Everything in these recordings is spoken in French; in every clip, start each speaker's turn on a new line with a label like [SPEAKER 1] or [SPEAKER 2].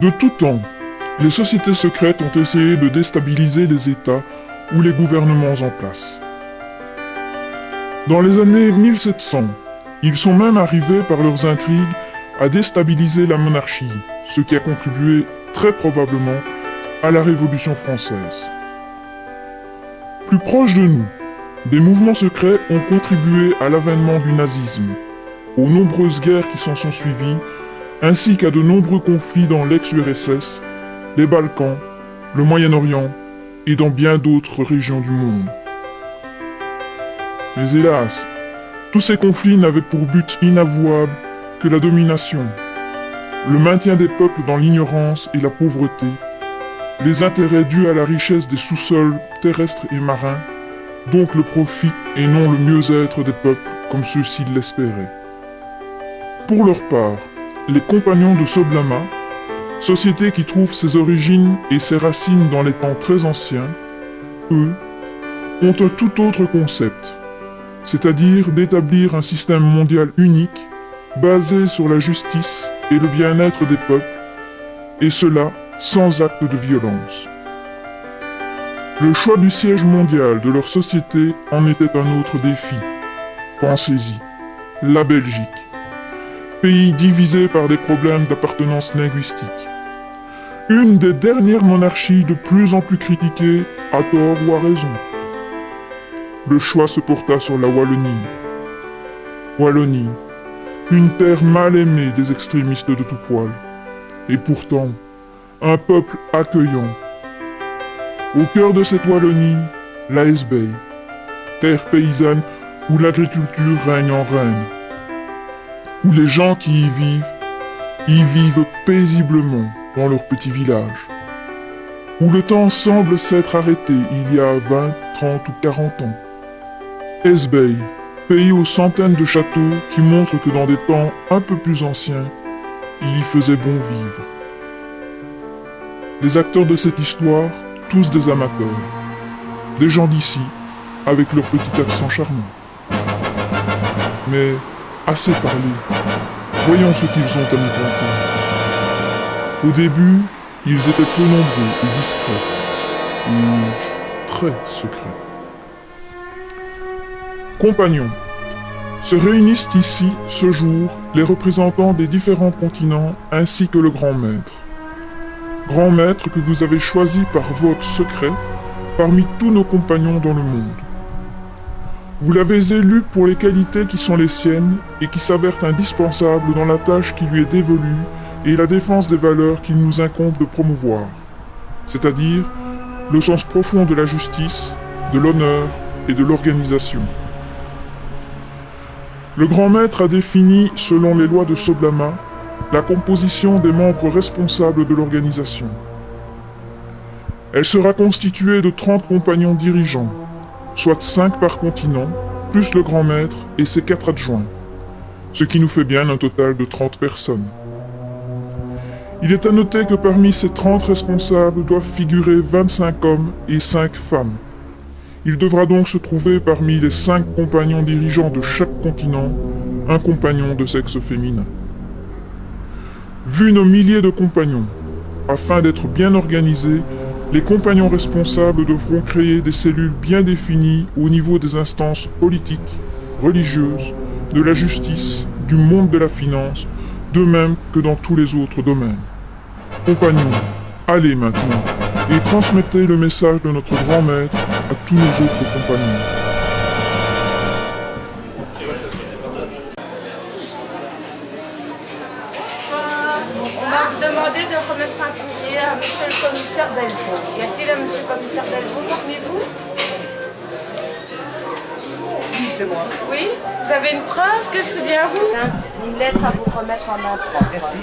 [SPEAKER 1] De tout temps, les sociétés secrètes ont essayé de déstabiliser les États ou les gouvernements en place. Dans les années 1700, ils sont même arrivés par leurs intrigues à déstabiliser la monarchie, ce qui a contribué très probablement à la Révolution française. Plus proche de nous, des mouvements secrets ont contribué à l'avènement du nazisme, aux nombreuses guerres qui s'en sont suivies, ainsi qu'à de nombreux conflits dans l'ex-URSS, les Balkans, le Moyen-Orient et dans bien d'autres régions du monde. Mais hélas, tous ces conflits n'avaient pour but inavouable que la domination, le maintien des peuples dans l'ignorance et la pauvreté, les intérêts dus à la richesse des sous-sols terrestres et marins, donc le profit et non le mieux-être des peuples comme ceux-ci l'espéraient. Pour leur part, les compagnons de Soblama, société qui trouve ses origines et ses racines dans les temps très anciens, eux, ont un tout autre concept, c'est-à-dire d'établir un système mondial unique, basé sur la justice et le bien-être des peuples, et cela sans acte de violence. Le choix du siège mondial de leur société en était un autre défi. Pensez-y, la Belgique, pays divisé par des problèmes d'appartenance linguistique. Une des dernières monarchies de plus en plus critiquées, à tort ou à raison. Le choix se porta sur la Wallonie. Wallonie, une terre mal aimée des extrémistes de tout poil. Et pourtant, un peuple accueillant. Au cœur de cette Wallonie, la Hesbaye, terre paysanne où l'agriculture règne en reine, où les gens qui y vivent paisiblement dans leur petit village, où le temps semble s'être arrêté il y a 20, 30 ou 40 ans. Hesbaye, pays aux centaines de châteaux qui montrent que dans des temps un peu plus anciens, il y faisait bon vivre. Les acteurs de cette histoire, tous des amateurs, des gens d'ici, avec leur petit accent charmant. Mais assez parlé, voyons ce qu'ils ont à nous conter. Au début, ils étaient peu nombreux et discrets, ou très secrets. Compagnons, se réunissent ici, ce jour, les représentants des différents continents ainsi que le grand maître. Grand maître que vous avez choisi par vote secret parmi tous nos compagnons dans le monde. Vous l'avez élu pour les qualités qui sont les siennes et qui s'avèrent indispensables dans la tâche qui lui est dévolue et la défense des valeurs qu'il nous incombe de promouvoir, c'est-à-dire le sens profond de la justice, de l'honneur et de l'organisation. Le grand maître a défini, selon les lois de Soblama, la composition des membres responsables de l'organisation. Elle sera constituée de 30 compagnons dirigeants, soit 5 par continent, plus le grand maître et ses 4 adjoints, ce qui nous fait bien un total de 30 personnes. Il est à noter que parmi ces 30 responsables doivent figurer 25 hommes et 5 femmes. Il devra donc se trouver parmi les 5 compagnons dirigeants de chaque continent, un compagnon de sexe féminin. Vu nos milliers de compagnons, afin d'être bien organisés, les compagnons responsables devront créer des cellules bien définies au niveau des instances politiques, religieuses, de la justice, du monde de la finance, de même que dans tous les autres domaines. Compagnons, allez maintenant, et transmettez le message de notre grand maître à tous nos autres compagnons.
[SPEAKER 2] On m'a demandé de remettre un courrier à monsieur le commissaire Delvaux. Y a-t-il un monsieur le commissaire Delvaux parmi vous?
[SPEAKER 3] Oui, c'est moi.
[SPEAKER 2] Oui? Vous avez une preuve que c'est bien vous? Une lettre à vous remettre en main propre.
[SPEAKER 3] Merci.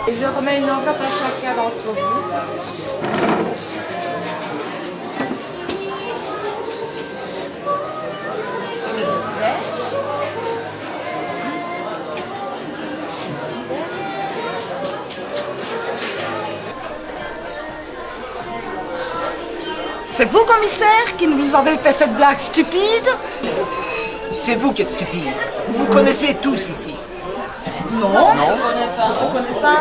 [SPEAKER 2] Et je remets une enveloppe à chacun d'entre vous.
[SPEAKER 3] C'est vous, commissaire, qui nous avez fait cette blague stupide? C'est vous qui êtes stupide. Vous vous connaissez tous ici. Non.
[SPEAKER 4] Je connais pas.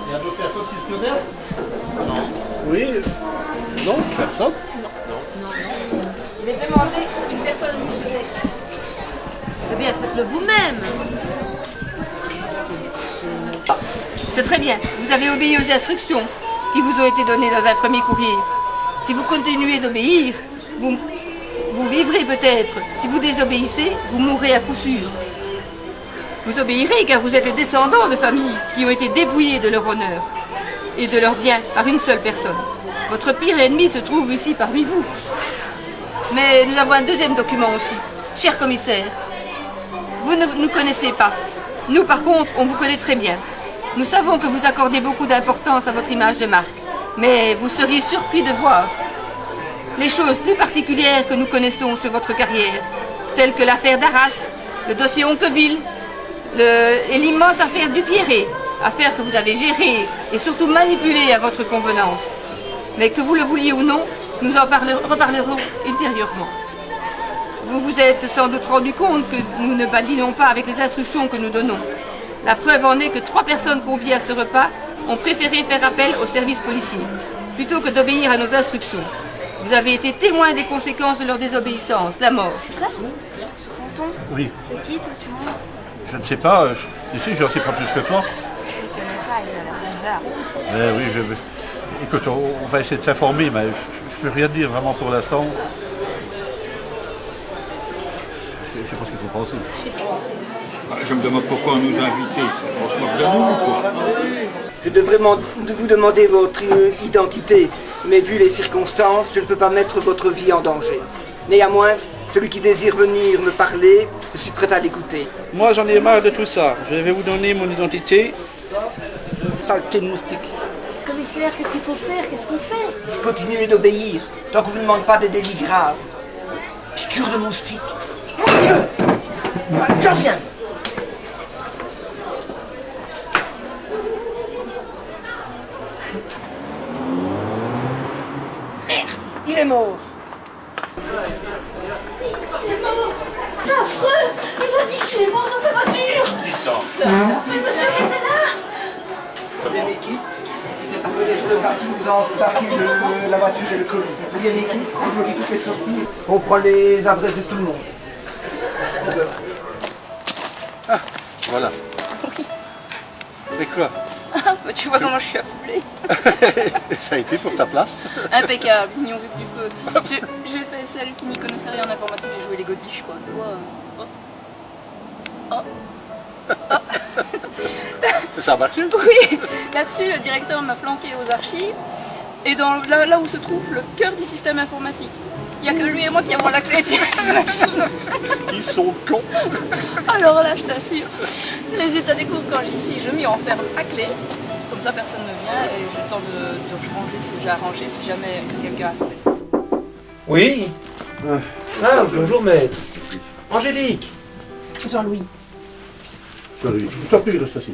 [SPEAKER 5] Il y a d'autres personnes qui se connaissent? Non. Oui? Non, personne?
[SPEAKER 4] Il est demandé une personne muselée. Eh bien, faites-le vous-même. C'est très bien. Vous avez obéi aux instructions qui vous ont été données dans un premier courrier. Si vous continuez d'obéir, vous vivrez peut-être. Si vous désobéissez, vous mourrez à coup sûr. Vous obéirez car vous êtes les descendants de familles qui ont été dépouillées de leur honneur et de leurs biens par une seule personne. Votre pire ennemi se trouve ici parmi vous. Mais nous avons un deuxième document aussi. Cher commissaire, vous ne nous connaissez pas. Nous, par contre, on vous connaît très bien. Nous savons que vous accordez beaucoup d'importance à votre image de marque. Mais vous seriez surpris de voir les choses plus particulières que nous connaissons sur votre carrière, telles que l'affaire d'Arras, le dossier Onqueville et l'immense affaire Dupierré, affaire que vous avez gérée et surtout manipulée à votre convenance. Mais que vous le vouliez ou non, nous en reparlerons ultérieurement. Vous vous êtes sans doute rendu compte que nous ne badinons pas avec les instructions que nous donnons. La preuve en est que 3 personnes conviées à ce repas ont préféré faire appel au service policier, plutôt que d'obéir à nos instructions. Vous avez été témoin des conséquences de leur désobéissance, la mort.
[SPEAKER 2] Ça? Tonton?
[SPEAKER 5] Oui.
[SPEAKER 2] C'est qui tout ce monde?
[SPEAKER 5] Je ne sais pas. Ici, je n'en sais pas plus que toi.
[SPEAKER 2] Je ne connais pas, il a l'air bizarre.
[SPEAKER 5] Oui, écoute, on va essayer de s'informer, mais je ne peux rien dire vraiment pour l'instant. Je ne sais pas ce qu'il faut penser.
[SPEAKER 6] Je me demande pourquoi on nous a invités. On se moque de nous, quoi.
[SPEAKER 7] Je devrais vous demander votre identité, mais vu les circonstances, je ne peux pas mettre votre vie en danger. Néanmoins, celui qui désire venir me parler, je suis prêt à l'écouter.
[SPEAKER 8] Moi, j'en ai marre de tout ça. Je vais vous donner mon identité. Saleté de moustique.
[SPEAKER 4] Commissaire, qu'est-ce qu'il faut faire? Qu'est-ce qu'on fait?
[SPEAKER 7] Continuez d'obéir, tant que vous ne demandez pas des délits graves. Piqûre de moustique. Mon Dieu! Je reviens! Merde, il est mort!
[SPEAKER 4] C'est affreux! Il a dit qu'il est mort dans sa voiture! Mais monsieur qui était là!
[SPEAKER 7] Deuxième équipe, vous venez sur le parking, vous embarquez la voiture et le colis. Deuxième équipe, vous bloquez toutes les sorties, on prend les adresses de tout le monde.
[SPEAKER 8] Ah, voilà. C'est quoi?
[SPEAKER 4] Tu vois comment je suis affolée.
[SPEAKER 5] Ça a été pour ta place.
[SPEAKER 4] Impeccable, ils n'y ont vu que du feu. J'ai fait celle qui n'y connaissait rien en informatique, j'ai joué les godiches quoi. Tu vois.
[SPEAKER 5] Ça a marché?
[SPEAKER 4] Oui, là-dessus le directeur m'a flanqué aux archives et là où se trouve le cœur du système informatique. Il n'y a que lui et moi qui avons la clé de la machine.
[SPEAKER 5] Ils sont cons.
[SPEAKER 4] Alors là, je t'assure, les résultats des cours quand j'y suis, je m'y enferme à clé. Comme ça, personne ne vient et j'ai le temps de ranger ce que j'ai arrangé si jamais quelqu'un a fait.
[SPEAKER 7] Oui. Ah, bonjour maître. Angélique.
[SPEAKER 4] Jean-Louis.
[SPEAKER 5] Je t'en prie, reste assis.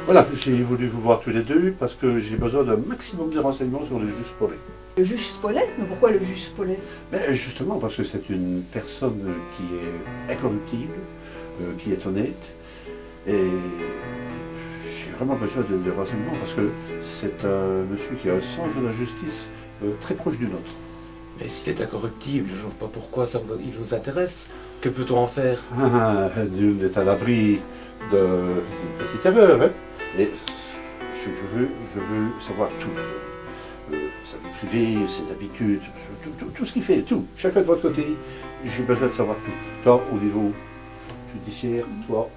[SPEAKER 5] Voilà, j'ai voulu vous voir tous les deux parce que j'ai besoin d'un maximum de renseignements sur le juge Spollet.
[SPEAKER 9] Le juge Spollet? Mais pourquoi le juge Spollet?
[SPEAKER 5] Mais justement parce que c'est une personne qui est incorruptible, qui est honnête, et j'ai vraiment besoin de renseignements parce que c'est un monsieur qui a un sens de la justice très proche du nôtre.
[SPEAKER 10] Mais s'il est incorruptible, je ne vois pas pourquoi il vous intéresse. Que peut-on en faire?
[SPEAKER 5] Nul n'est à l'abri d'une petite erreur, hein. Et je veux savoir tout. Sa vie privée, ses habitudes, tout ce qu'il fait, tout. Chacun de votre côté, j'ai besoin de savoir tout. Toi, au niveau judiciaire, toi,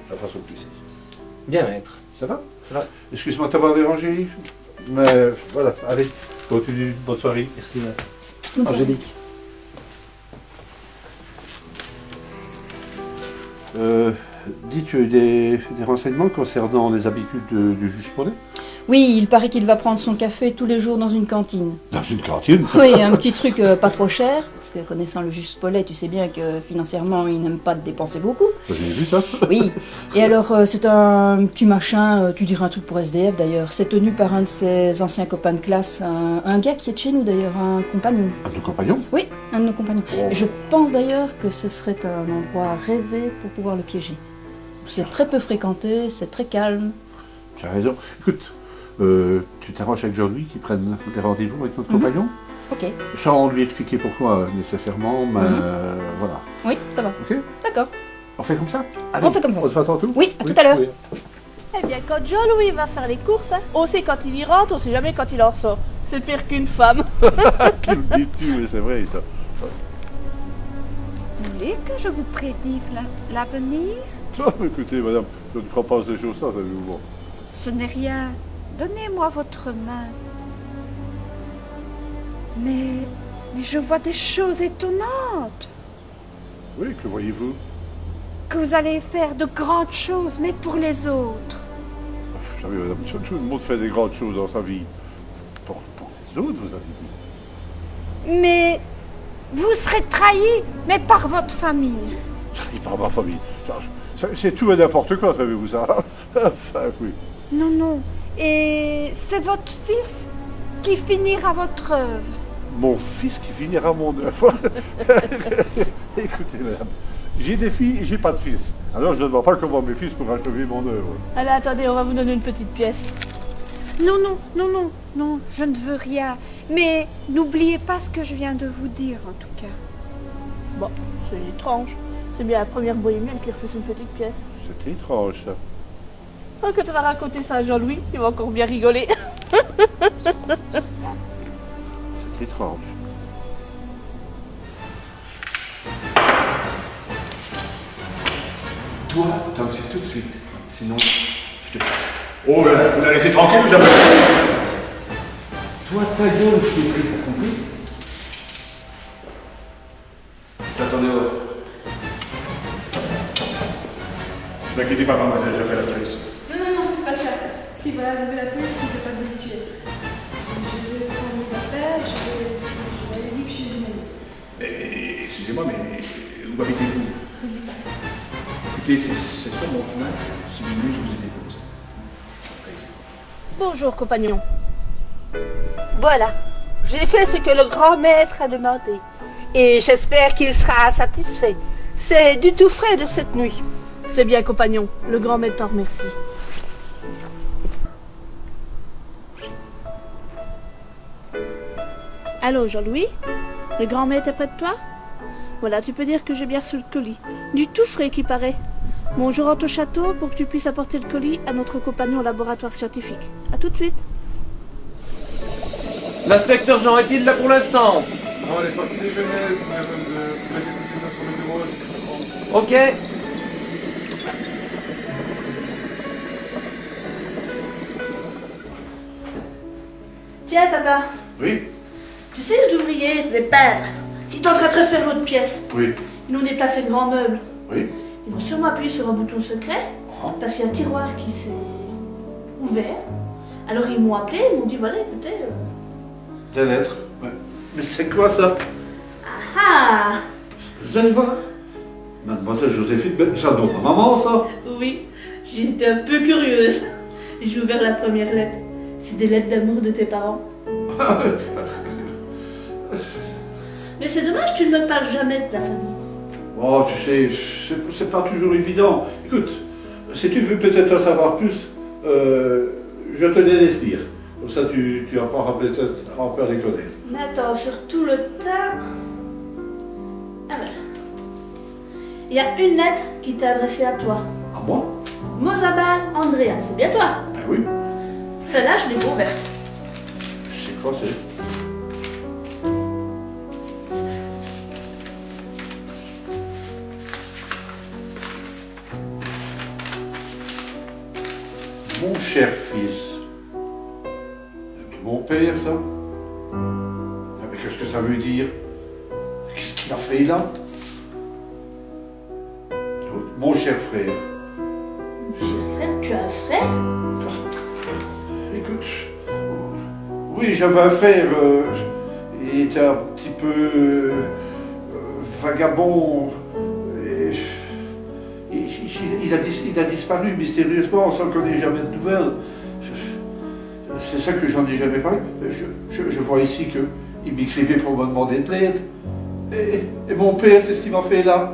[SPEAKER 5] de la façon que tu sais.
[SPEAKER 10] Bien, maître.
[SPEAKER 5] Ça va?
[SPEAKER 10] Ça va.
[SPEAKER 5] Excuse-moi de t'avoir dérangé, mais voilà, allez, continue, bonne soirée.
[SPEAKER 10] Merci, maître.
[SPEAKER 5] Angélique. Dis, tu as eu des renseignements concernant les habitudes du juge Spollet?
[SPEAKER 9] Oui, il paraît qu'il va prendre son café tous les jours dans une cantine.
[SPEAKER 5] Dans une cantine?
[SPEAKER 9] Oui, un petit truc pas trop cher, parce que connaissant le juge Spollet, tu sais bien que financièrement, il n'aime pas de dépenser beaucoup.
[SPEAKER 5] J'ai vu ça.
[SPEAKER 9] Oui, et alors c'est un petit machin, tu dirais un truc pour SDF d'ailleurs. C'est tenu par un de ses anciens copains de classe, un gars qui est de chez nous d'ailleurs, un compagnon.
[SPEAKER 5] Un de nos compagnons?
[SPEAKER 9] Oui, un de nos compagnons.
[SPEAKER 5] Oh.
[SPEAKER 9] Et je pense d'ailleurs que ce serait un endroit rêvé pour pouvoir le piéger. C'est très peu fréquenté, c'est très calme.
[SPEAKER 5] Tu as raison. Écoute, tu t'arranges avec Jean-Louis qui prenne des rendez-vous avec notre compagnon?
[SPEAKER 9] Ok.
[SPEAKER 5] Sans lui expliquer pourquoi nécessairement, mais voilà.
[SPEAKER 9] Oui, ça va.
[SPEAKER 5] Ok?
[SPEAKER 9] D'accord.
[SPEAKER 5] On fait comme ça?
[SPEAKER 9] On fait comme ça.
[SPEAKER 5] On se voit tantôt?
[SPEAKER 9] Oui, à tout à l'heure.
[SPEAKER 5] Oui.
[SPEAKER 11] Eh bien, quand Jean-Louis va faire les courses, hein, on sait quand il y rentre, on sait jamais quand il en ressort. C'est pire qu'une femme.
[SPEAKER 5] Que le dis-tu? Mais c'est vrai, ça.
[SPEAKER 11] Vous voulez que je vous prédise l'avenir?
[SPEAKER 5] Oh, écoutez, madame, je ne crois pas à ces choses-là, savez-vous. Bon.
[SPEAKER 11] Ce n'est rien. Donnez-moi votre main. Mais je vois des choses étonnantes.
[SPEAKER 5] Oui, que voyez-vous?
[SPEAKER 11] Que vous allez faire de grandes choses, mais pour les autres.
[SPEAKER 5] Vous savez, madame, tout le monde fait des grandes choses dans sa vie. Pour les autres, vous avez dit.
[SPEAKER 11] Mais vous serez trahi, mais par votre famille.
[SPEAKER 5] Et par ma famille. C'est tout et n'importe quoi, savez-vous ça? Enfin, oui.
[SPEAKER 11] Non, non. Et c'est votre fils qui finira votre œuvre.
[SPEAKER 5] Mon fils qui finira mon œuvre. Écoutez, madame, j'ai des filles et j'ai pas de fils. Alors je ne vois pas comment mes fils pourraient achever mon œuvre.
[SPEAKER 11] Allez, attendez, on va vous donner une petite pièce. Non, non, non, non, non, je ne veux rien. Mais n'oubliez pas ce que je viens de vous dire, en tout cas. Bon, c'est étrange. C'est bien la première bohémienne qui refuse une petite pièce.
[SPEAKER 5] C'est étrange, ça.
[SPEAKER 11] Oh, quand tu vas raconter ça à Jean-Louis, il va encore bien rigoler.
[SPEAKER 5] C'est étrange.
[SPEAKER 10] Toi, t'en sais tout de suite. Sinon, je te...
[SPEAKER 5] Oh, vous la laissez tranquille ou j'appelle la police?
[SPEAKER 10] Toi, ta gueule, je t'ai pris, t'as compris? J'attends dehors.
[SPEAKER 5] Ne vous inquiétez pas, mademoiselle, j'appelle la police.
[SPEAKER 2] Non, non, non, faites pas ça. Si voilà, vous la police, il ne peut pas me tuer. Je vais prendre mes affaires, je vais aller vivre chez une amie.
[SPEAKER 6] Excusez-moi, mais où habitez-vous? Écoutez, c'est sur mon chemin. Si vous voulez, je vous y dépose.
[SPEAKER 11] Bonjour, compagnon. Voilà, j'ai fait ce que le grand maître a demandé. Et j'espère qu'il sera satisfait. C'est du tout frais de cette nuit. C'est bien, compagnon. Le grand maître t'en remercie. Allô, Jean-Louis? Le grand maître est près de toi? Voilà, tu peux dire que j'ai bien reçu le colis. Du tout frais qui paraît. Bon, je rentre au château pour que tu puisses apporter le colis à notre compagnon au laboratoire scientifique. À tout de suite.
[SPEAKER 10] L'inspecteur Jean est-il là pour l'instant?
[SPEAKER 6] Non, elle est partie déjeuner. Vous pouvez déposer ça sur le bureau.
[SPEAKER 10] Ok.
[SPEAKER 11] Tiens, papa.
[SPEAKER 5] Oui?
[SPEAKER 11] Tu sais, les ouvriers, les peintres, qui sont en train de refaire l'autre pièce.
[SPEAKER 5] Oui.
[SPEAKER 11] Ils nous ont déplacé le grand meuble.
[SPEAKER 5] Oui?
[SPEAKER 11] Ils vont sûrement appuyer sur un bouton secret, parce qu'il y a un tiroir qui s'est ouvert. Alors ils m'ont appelé, ils m'ont dit, voilà, écoutez...
[SPEAKER 5] Des lettres? Ouais. Mais c'est quoi ça?
[SPEAKER 11] Ah!
[SPEAKER 5] Vous allez voir? Mademoiselle Joséphine, ben, ça donne ma maman, ça?
[SPEAKER 11] Oui, j'ai été un peu curieuse. J'ai ouvert la première lettre. C'est des lettres d'amour de tes parents. Mais c'est dommage, tu ne me parles jamais de ta famille.
[SPEAKER 5] Oh, tu sais, c'est pas toujours évident. Écoute, si tu veux peut-être en savoir plus, je te les laisse dire. Comme ça, tu apprendras peut-être un peu à les connaître.
[SPEAKER 11] Mais attends, surtout le tas... Ah ben. Il y a une lettre qui t'est adressée à toi.
[SPEAKER 5] À moi?
[SPEAKER 11] Mozabal Andrea, c'est bien toi?
[SPEAKER 5] Ben oui.
[SPEAKER 11] Celle-là, je l'ai pas ouverte.
[SPEAKER 5] C'est quoi, c'est? Mon cher fils. C'est mon père, ça? Mais qu'est-ce que ça veut dire? Qu'est-ce qu'il a fait là? Mon cher frère.
[SPEAKER 11] Cher frère, tu as un frère?
[SPEAKER 5] Écoute, oui, j'avais un frère, il était un petit peu vagabond. Il a disparu mystérieusement, sans qu'on n'ait jamais de nouvelles. C'est ça que j'en ai jamais parlé. Je vois ici qu'il m'écrivait pour me demander de l'aide. Et mon père, qu'est-ce qu'il m'a fait là?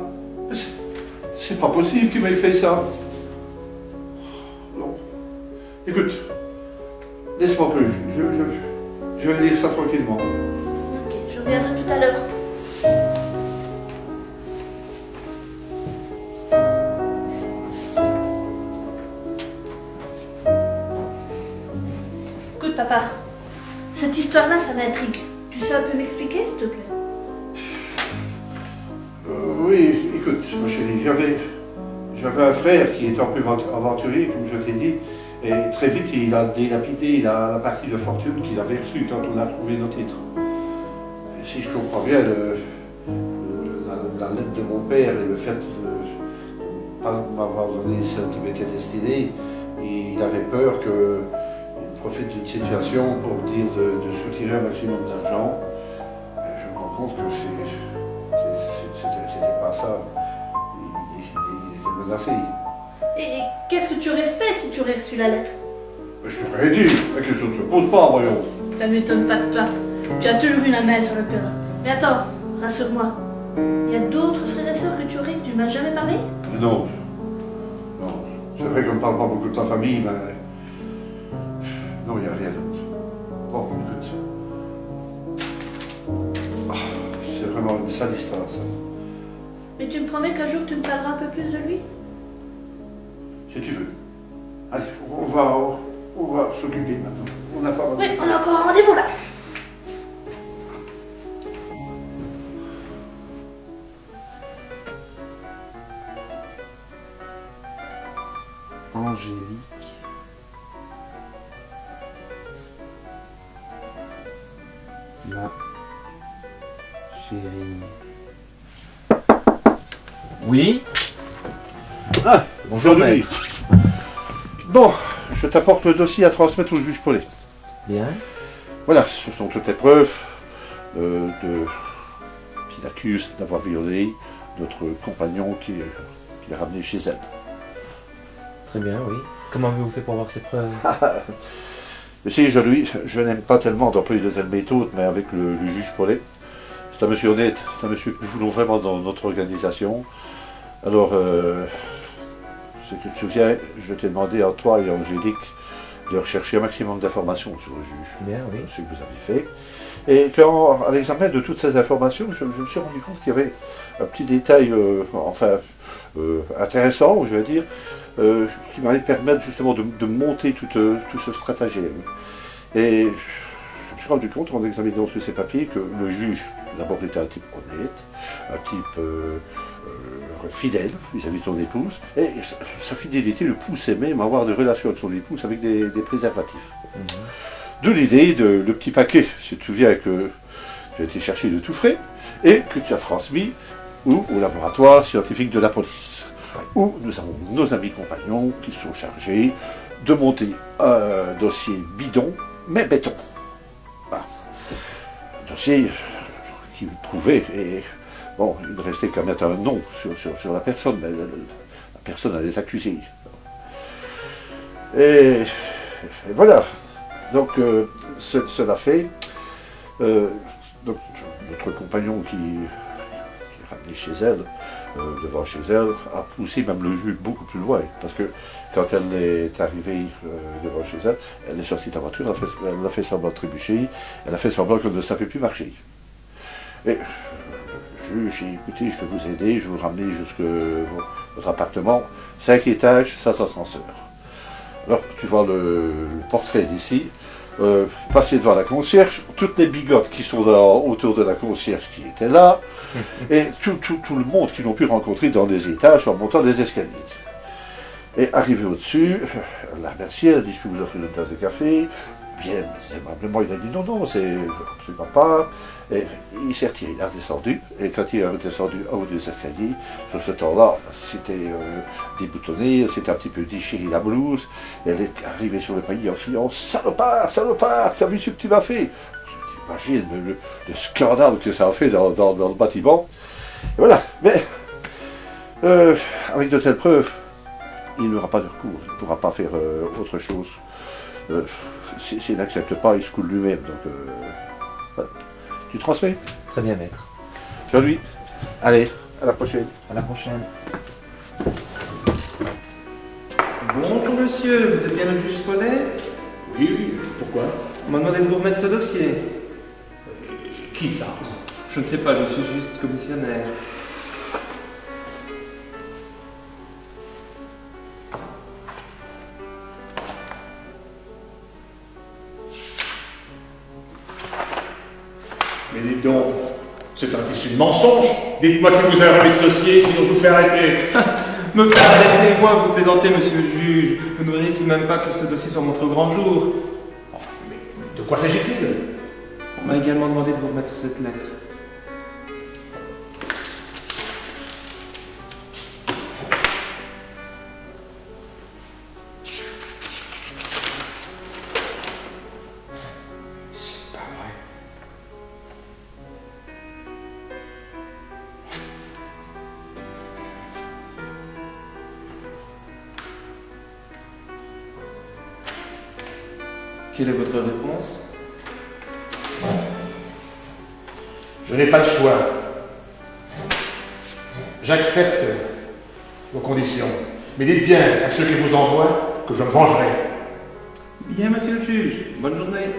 [SPEAKER 5] C'est pas possible qu'il m'ait fait ça. Non. Écoute, laisse-moi un peu, je vais lire ça tranquillement.
[SPEAKER 11] Ok, je reviendrai tout à l'heure. Écoute, papa, cette histoire-là, ça m'intrigue. Tu sais un peu m'expliquer, s'il te plaît?
[SPEAKER 5] Oui, écoute, ma chérie, j'avais un frère qui était un peu aventurier, comme je t'ai dit, et très vite, il a dilapidé la partie de fortune qu'il avait reçue quand on a trouvé nos titres. Et si je comprends bien, la lettre de mon père et le fait de ne pas m'avoir donné celle qui m'était destinée, il avait peur qu'il profite d'une situation pour dire de soutirer un maximum d'argent. Je me rends compte que c'était pas ça. Il était menacé.
[SPEAKER 11] Et qu'est-ce que tu aurais fait si tu aurais reçu la lettre?
[SPEAKER 5] Je t'aurais dit, la question ne se pose pas, voyons.
[SPEAKER 11] Ça ne m'étonne pas de toi. Tu as toujours eu la main sur le cœur. Mais attends, rassure-moi. Il y a d'autres frères et sœurs que tu aurais que tu m'as jamais parlé?
[SPEAKER 5] Non. Non. C'est vrai qu'on ne parle pas beaucoup de ta famille, mais... Non, il n'y a rien d'autre. Bon, écoute. C'est vraiment une sale histoire, ça.
[SPEAKER 11] Mais tu me promets qu'un jour tu me parleras un peu plus de lui?
[SPEAKER 5] Si tu veux. Allez, on va s'occuper maintenant. On n'a pas...
[SPEAKER 11] Oui, on a encore un rendez-vous là.
[SPEAKER 10] Angélique. Ma chérie. Oui?
[SPEAKER 5] Ah,
[SPEAKER 10] bonjour,
[SPEAKER 5] maître. Bon, je t'apporte le dossier à transmettre au juge Paulet.
[SPEAKER 10] Bien.
[SPEAKER 5] Voilà, ce sont toutes les preuves qu'il accuse d'avoir violé notre compagnon qui l'a ramené chez elle.
[SPEAKER 10] Très bien, oui. Comment avez-vous fait pour avoir ces preuves?
[SPEAKER 5] Tu sais, je n'aime pas tellement d'employer de telles méthodes, mais avec le juge Paulet, c'est un monsieur honnête, c'est un monsieur que nous voulons vraiment dans notre organisation. Alors, si tu te souviens, je t'ai demandé à toi et à Angélique de rechercher un maximum d'informations sur le juge.
[SPEAKER 10] Bien, oui.
[SPEAKER 5] Ce que vous avez fait. Et quand, à l'examen de toutes ces informations, je me suis rendu compte qu'il y avait un petit détail, intéressant, je vais dire, qui m'allait permettre justement de monter tout ce stratagème. Et je me suis rendu compte, en examinant tous ces papiers, que le juge, d'abord, était un type honnête, un type fidèle vis-à-vis de son épouse, et sa fidélité le poussait même à avoir des relations avec son épouse avec des préservatifs. De l'idée de le petit paquet, si tu te souviens que tu as été chercher de tout frais, et que tu as transmis au laboratoire scientifique de la police, où nous avons nos amis compagnons qui sont chargés de monter un dossier bidon, mais béton. Voilà. Un dossier qui prouvait, et bon, il ne restait qu'à mettre un nom sur la personne, mais la personne allait s'accuser. Et voilà. Donc, cela fait. Donc, notre compagnon qui est ramené chez elle, devant chez elle, a poussé même le juge beaucoup plus loin. Parce que quand elle est arrivée devant chez elle, elle est sortie de la voiture, elle a fait semblant de trébucher, elle a fait semblant qu'elle ne savait plus marcher. Et le juge, écoutez, je vais vous aider, je vais vous ramener jusqu'à votre appartement, 5 étages, sans ascenseur. Alors, tu vois le portrait d'ici, passer devant la concierge, toutes les bigotes qui sont autour de la concierge qui étaient là, et tout le monde qu'ils n'ont pu rencontrer dans des étages en montant des escaliers. Et arrivé au-dessus, elle l'a remercié, elle a dit je peux vous offrir une tasse de café, bien aimablement, il a dit non, c'est absolument pas. Et il s'est retiré, il est redescendu. Et quand il est redescendu un ou deux escaliers, sur ce temps-là, c'était déboutonné, c'était un petit peu déchiré la blouse. Et elle est arrivée sur le palier en criant salopard, salopard, t'as vu ce que tu m'as fait? J'imagine le scandale que ça a fait dans le bâtiment. Et voilà, mais avec de telles preuves, il n'aura pas de recours, il ne pourra pas faire autre chose. S'il n'accepte pas, il se coule lui-même. Donc, voilà. Tu transmets?
[SPEAKER 10] Très bien, maître.
[SPEAKER 5] Jean-Louis, allez, à la prochaine.
[SPEAKER 10] À la prochaine.
[SPEAKER 12] Bonjour monsieur, vous êtes bien le juge Follet?
[SPEAKER 6] Oui, pourquoi?
[SPEAKER 12] On m'a demandé de vous remettre ce dossier.
[SPEAKER 6] Qui ça?
[SPEAKER 12] Je ne sais pas, je suis juste commissionnaire.
[SPEAKER 6] Mais dites donc, c'est un tissu de mensonge. Dites-moi qui vous a remis ce dossier, sinon je vous fais arrêter.
[SPEAKER 12] Me faire arrêter, moi, vous plaisantez, monsieur le juge. Vous ne voudriez tout de même pas que ce dossier soit montré au grand jour.
[SPEAKER 6] Oh, mais de quoi s'agit-il?
[SPEAKER 12] On m'a également demandé de vous remettre cette lettre. Quelle est votre réponse?
[SPEAKER 6] Je n'ai pas le choix. J'accepte vos conditions. Mais dites bien à ceux qui vous envoient que je me vengerai.
[SPEAKER 12] Bien, monsieur le juge. Bonne journée.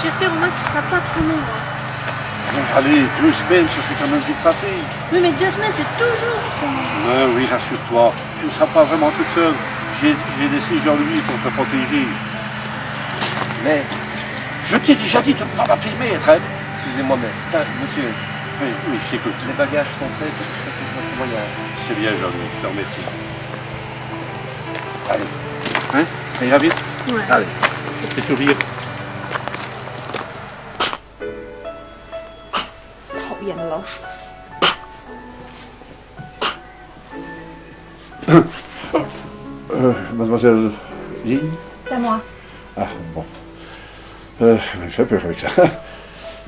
[SPEAKER 11] J'espère au moins que tu ne seras pas trop long.
[SPEAKER 5] Allez, 2 semaines, ça s'est quand même vite passé.
[SPEAKER 11] Oui, mais 2 semaines, c'est toujours trop long.
[SPEAKER 5] Oui, rassure-toi, tu ne seras pas vraiment toute seule. J'ai laissé Jean-Louis pour te protéger. Mais je t'ai déjà dit de ne pas m'appeler maître, hein.
[SPEAKER 13] Excusez-moi, maître. Monsieur,
[SPEAKER 5] oui, je t'écoute.
[SPEAKER 13] les bagages sont prêts pour votre voyage.
[SPEAKER 5] C'est bien, Jean-Louis, je te remercie. Allez, hein, ça ira vite?
[SPEAKER 11] Ouais.
[SPEAKER 5] Allez, fais sourire.
[SPEAKER 3] 讨厌的老鼠。
[SPEAKER 5] Mademoiselle Ligne?
[SPEAKER 9] C'est à moi.
[SPEAKER 5] Ah, bon. J'ai peur avec ça.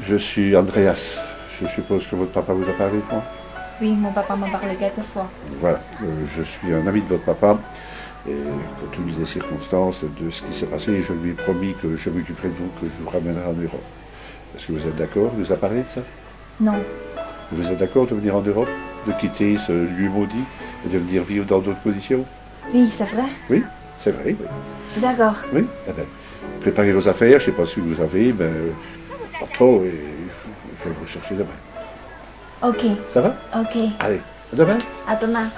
[SPEAKER 5] Je suis Andreas. Je suppose que votre papa vous a parlé de moi?
[SPEAKER 9] Oui, mon papa m'a parlé quelques fois.
[SPEAKER 5] Voilà, je suis un ami de votre papa. Et compte tenu des circonstances, de ce qui s'est passé, je lui ai promis que je m'occuperai de vous, que je vous ramènerai en Europe. Est-ce que vous êtes d'accord? Il vous a parlé de ça?
[SPEAKER 9] Non.
[SPEAKER 5] Vous êtes d'accord de venir en Europe? De quitter ce lieu maudit et de venir vivre dans d'autres conditions?
[SPEAKER 9] Oui, c'est vrai.
[SPEAKER 5] Oui, c'est vrai, oui.
[SPEAKER 9] Je suis d'accord.
[SPEAKER 5] Oui, eh bien, préparez vos affaires, je ne sais pas ce que vous avez, mais pas trop, et je vais vous chercher demain.
[SPEAKER 9] Ok.
[SPEAKER 5] Ça va?
[SPEAKER 9] Ok.
[SPEAKER 5] Allez, à demain.
[SPEAKER 9] À demain.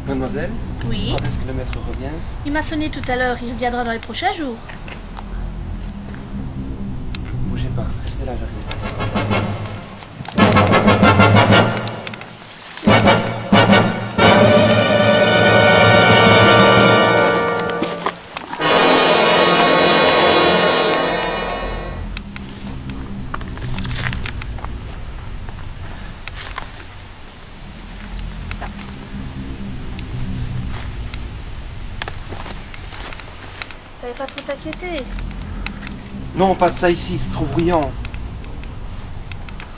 [SPEAKER 12] Mademoiselle?
[SPEAKER 11] Oui.
[SPEAKER 12] Quand est-ce que le maître revient?
[SPEAKER 11] Il m'a sonné tout à l'heure, il reviendra dans les prochains jours.
[SPEAKER 12] Bougez pas, restez là, j'arrive.
[SPEAKER 11] Fallait pas trop t'inquiéter.
[SPEAKER 12] Non, pas de ça ici, c'est trop bruyant.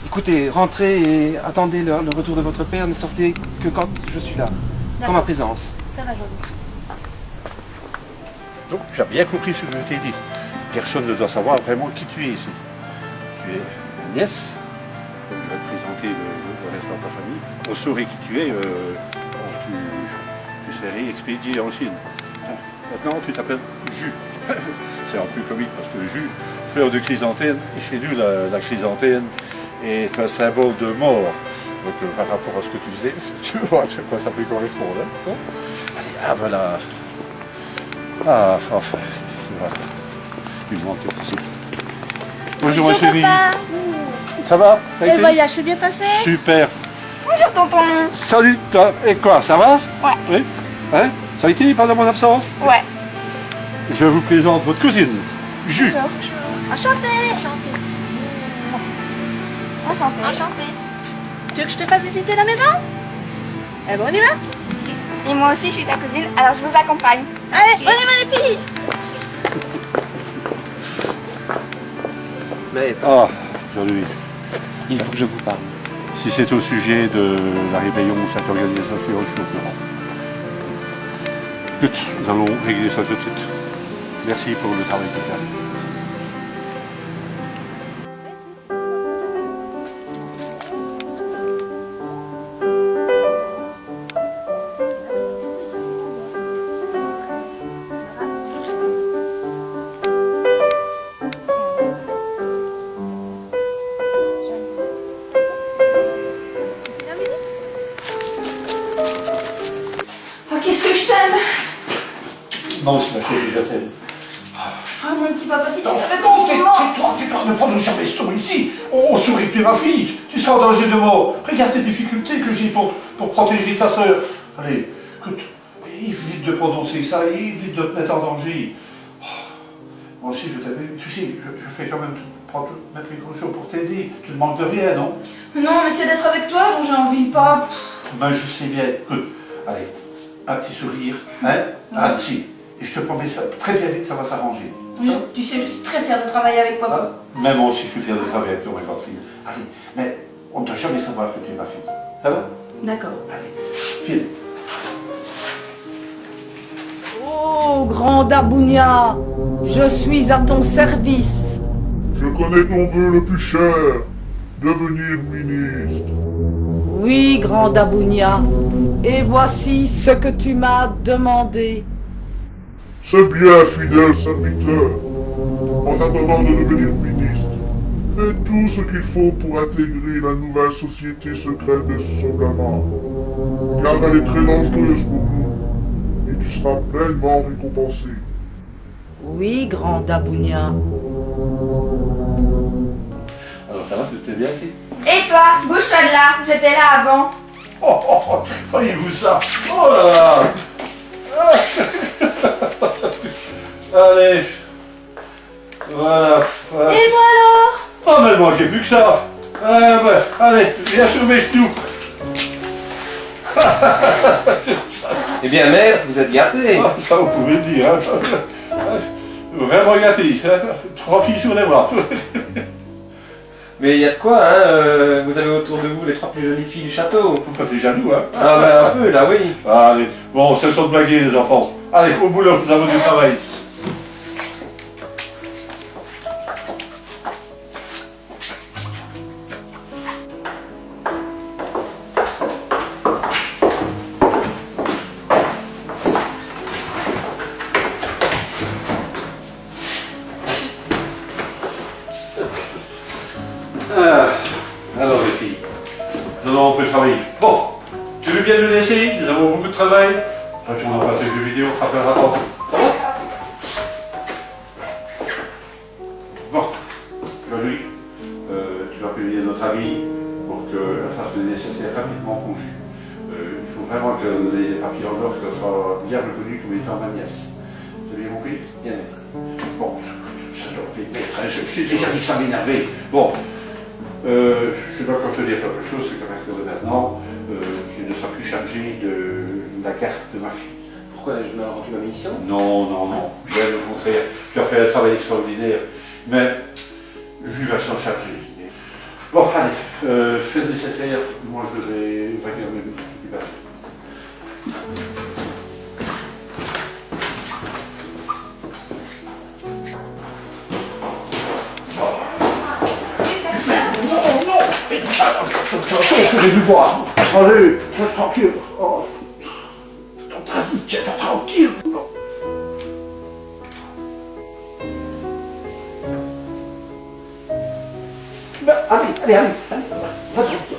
[SPEAKER 12] Écoutez, rentrez et attendez le retour de votre père, ne sortez que quand je suis là. Quand ma présence.
[SPEAKER 11] Ça va, Jean.
[SPEAKER 5] Donc, tu as bien compris ce que je t'ai dit. Personne ne doit savoir vraiment qui tu es ici. Tu es la nièce, comme je vais te présenter le reste de ta famille. On saurait qui tu es quand tu serais expédié en Chine. Maintenant, tu t'appelles Jus. C'est un peu comique parce que Jus, fleur de chrysanthème, et chez nous, la chrysanthème est un symbole de mort. Donc, par rapport à ce que tu faisais, tu vois à quoi ça peut correspondre. Hein? Allez, ah voilà. Ah, enfin, voilà. Il manque ici. Bonjour, ma chérie. Ça va? Ça a
[SPEAKER 11] Le
[SPEAKER 5] été
[SPEAKER 11] voyage s'est bien passé?
[SPEAKER 5] Super.
[SPEAKER 3] Bonjour, tonton.
[SPEAKER 5] Salut, toi. Et quoi, ça va?
[SPEAKER 3] Ouais.
[SPEAKER 5] Oui. Hein? Ça a été pendant mon absence?
[SPEAKER 3] Ouais.
[SPEAKER 5] Je vous présente votre cousine, Ju.
[SPEAKER 11] Enchantée. Enchantée. Tu veux que je te fasse visiter la maison? Eh ben, on y va?
[SPEAKER 2] Et moi aussi, je suis ta cousine, alors je vous accompagne.
[SPEAKER 11] Allez, on y va les filles!
[SPEAKER 13] Maître,
[SPEAKER 5] Ah, Jean-Louis.
[SPEAKER 13] il faut que je vous parle.
[SPEAKER 5] Si c'est au sujet de la rébellion de cette organisation, je suis au courant. Écoute, nous allons régler ça tout de suite. Merci pour le travail que tu fais.
[SPEAKER 2] Oh, qu'est-ce que je t'aime!
[SPEAKER 5] Moi aussi, ma chérie, je t'aime.
[SPEAKER 2] Oh, mon petit papa, si tu savais
[SPEAKER 5] Non,
[SPEAKER 2] pas comment...
[SPEAKER 5] tais-toi, ne prends jamais ce ton ici. On sourit que tu es ma fille. Tu seras en danger de mort. Regarde les difficultés que j'ai pour protéger ta sœur. Allez, écoute, évite de prononcer ça, évite de te mettre en danger. Oh, moi aussi, je t'aime. Tu sais, je fais quand même prendre mes précautions pour t'aider. Tu ne manques de rien, non?
[SPEAKER 9] Non, mais c'est d'être avec toi dont j'ai envie, pas...
[SPEAKER 5] Ben, je sais bien. Écoute, allez, un petit sourire, hein? Un petit. Et je te promets ça, très bien vite, ça va s'arranger.
[SPEAKER 9] Tu sais, je suis très fière de travailler avec papa.
[SPEAKER 5] Même moi aussi, je suis fier de travailler avec toi, ma grande fille. Allez, mais on ne doit jamais savoir que tu es ma fille. Ça va?
[SPEAKER 9] D'accord.
[SPEAKER 5] Allez, file.
[SPEAKER 3] Oh, grand Dabounia, je suis à ton service.
[SPEAKER 1] Je connais ton vœu le plus cher, devenir ministre.
[SPEAKER 3] Oui, grand Dabounia, et voici ce que tu m'as demandé.
[SPEAKER 1] C'est bien, fidèle serviteur. En attendant de devenir ministre, fais tout ce qu'il faut pour intégrer la nouvelle société secrète des Soblama. Car elle est très dangereuse pour nous, et tu seras pleinement récompensé.
[SPEAKER 3] Oui, grand Dabounia.
[SPEAKER 5] Alors ça va, tu t'es bien ici?
[SPEAKER 2] Et toi, bouge-toi de là, j'étais là avant.
[SPEAKER 5] Oh, oh, oh, voyez-vous ça? Oh là là! Allez, voilà.
[SPEAKER 11] Et moi alors?
[SPEAKER 5] Oh, mais il manquait plus que ça. Ben, allez, viens sur mes genoux.
[SPEAKER 13] Eh bien, maître, vous êtes gâté.
[SPEAKER 5] Ah, ça, vous pouvez le dire. Hein. Vraiment gâté. Hein. 3 filles sur les bras.
[SPEAKER 13] Mais il y a de quoi, hein? Vous avez autour de vous les 3 plus jolies filles du château.
[SPEAKER 5] Faut pas être jaloux, hein.
[SPEAKER 13] Ah, ben un peu, là, oui.
[SPEAKER 5] Allez, bon, cessons de blaguer, les enfants. Allez, au boulot, nous avons du travail. Alors les filles, on peut travailler. Bon, tu veux bien nous laisser? Nous avons beaucoup de travail. Retournons pas tes jeux vidéo, on te rappellera tantôt. Ça va? Bon, Jean-Louis, tu vas payer notre ami pour qu'elle fasse le nécessaire rapidement au jus. Il faut vraiment que les papiers en ordre soient bien reconnus comme étant ma nièce. Vous avez bien compris?
[SPEAKER 13] Bien, maître.
[SPEAKER 5] Bon, ça doit être, je déjà dit que ça m'énervait. Bon. Je dois encore te dire quelque chose, c'est qu'à partir de maintenant, tu ne seras plus chargé de la carte de ma fille.
[SPEAKER 13] Pourquoi je m'ai rendu ma mission?
[SPEAKER 5] Non, non, non. Bien au contraire, tu as fait un travail extraordinaire, mais Jules va s'en charger. Bon, allez, fais le nécessaire, moi je vais vaquer mes occupations. Attention, vous pouvez nous voir. Allez, reste tranquille. Oh. Tiens, tranquille. Ben, allez.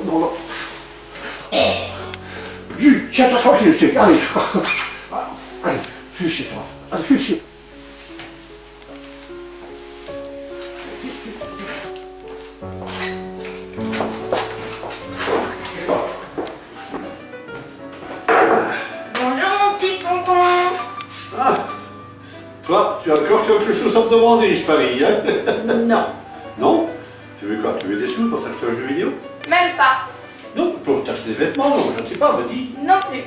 [SPEAKER 5] Non, non. Oh. Jules, tiens-toi tranquille, je t'ai. Allez. Allez, file chez toi. Allez, file chez toi. Toi, tu as encore quelque chose à me demander, je parie, hein?
[SPEAKER 2] Non.
[SPEAKER 5] Non? Tu veux quoi? Tu veux des sous pour t'acheter un jeu vidéo?
[SPEAKER 2] Même pas.
[SPEAKER 5] Non, pour t'acheter des vêtements, non, je ne sais pas, me dis.
[SPEAKER 2] Non plus.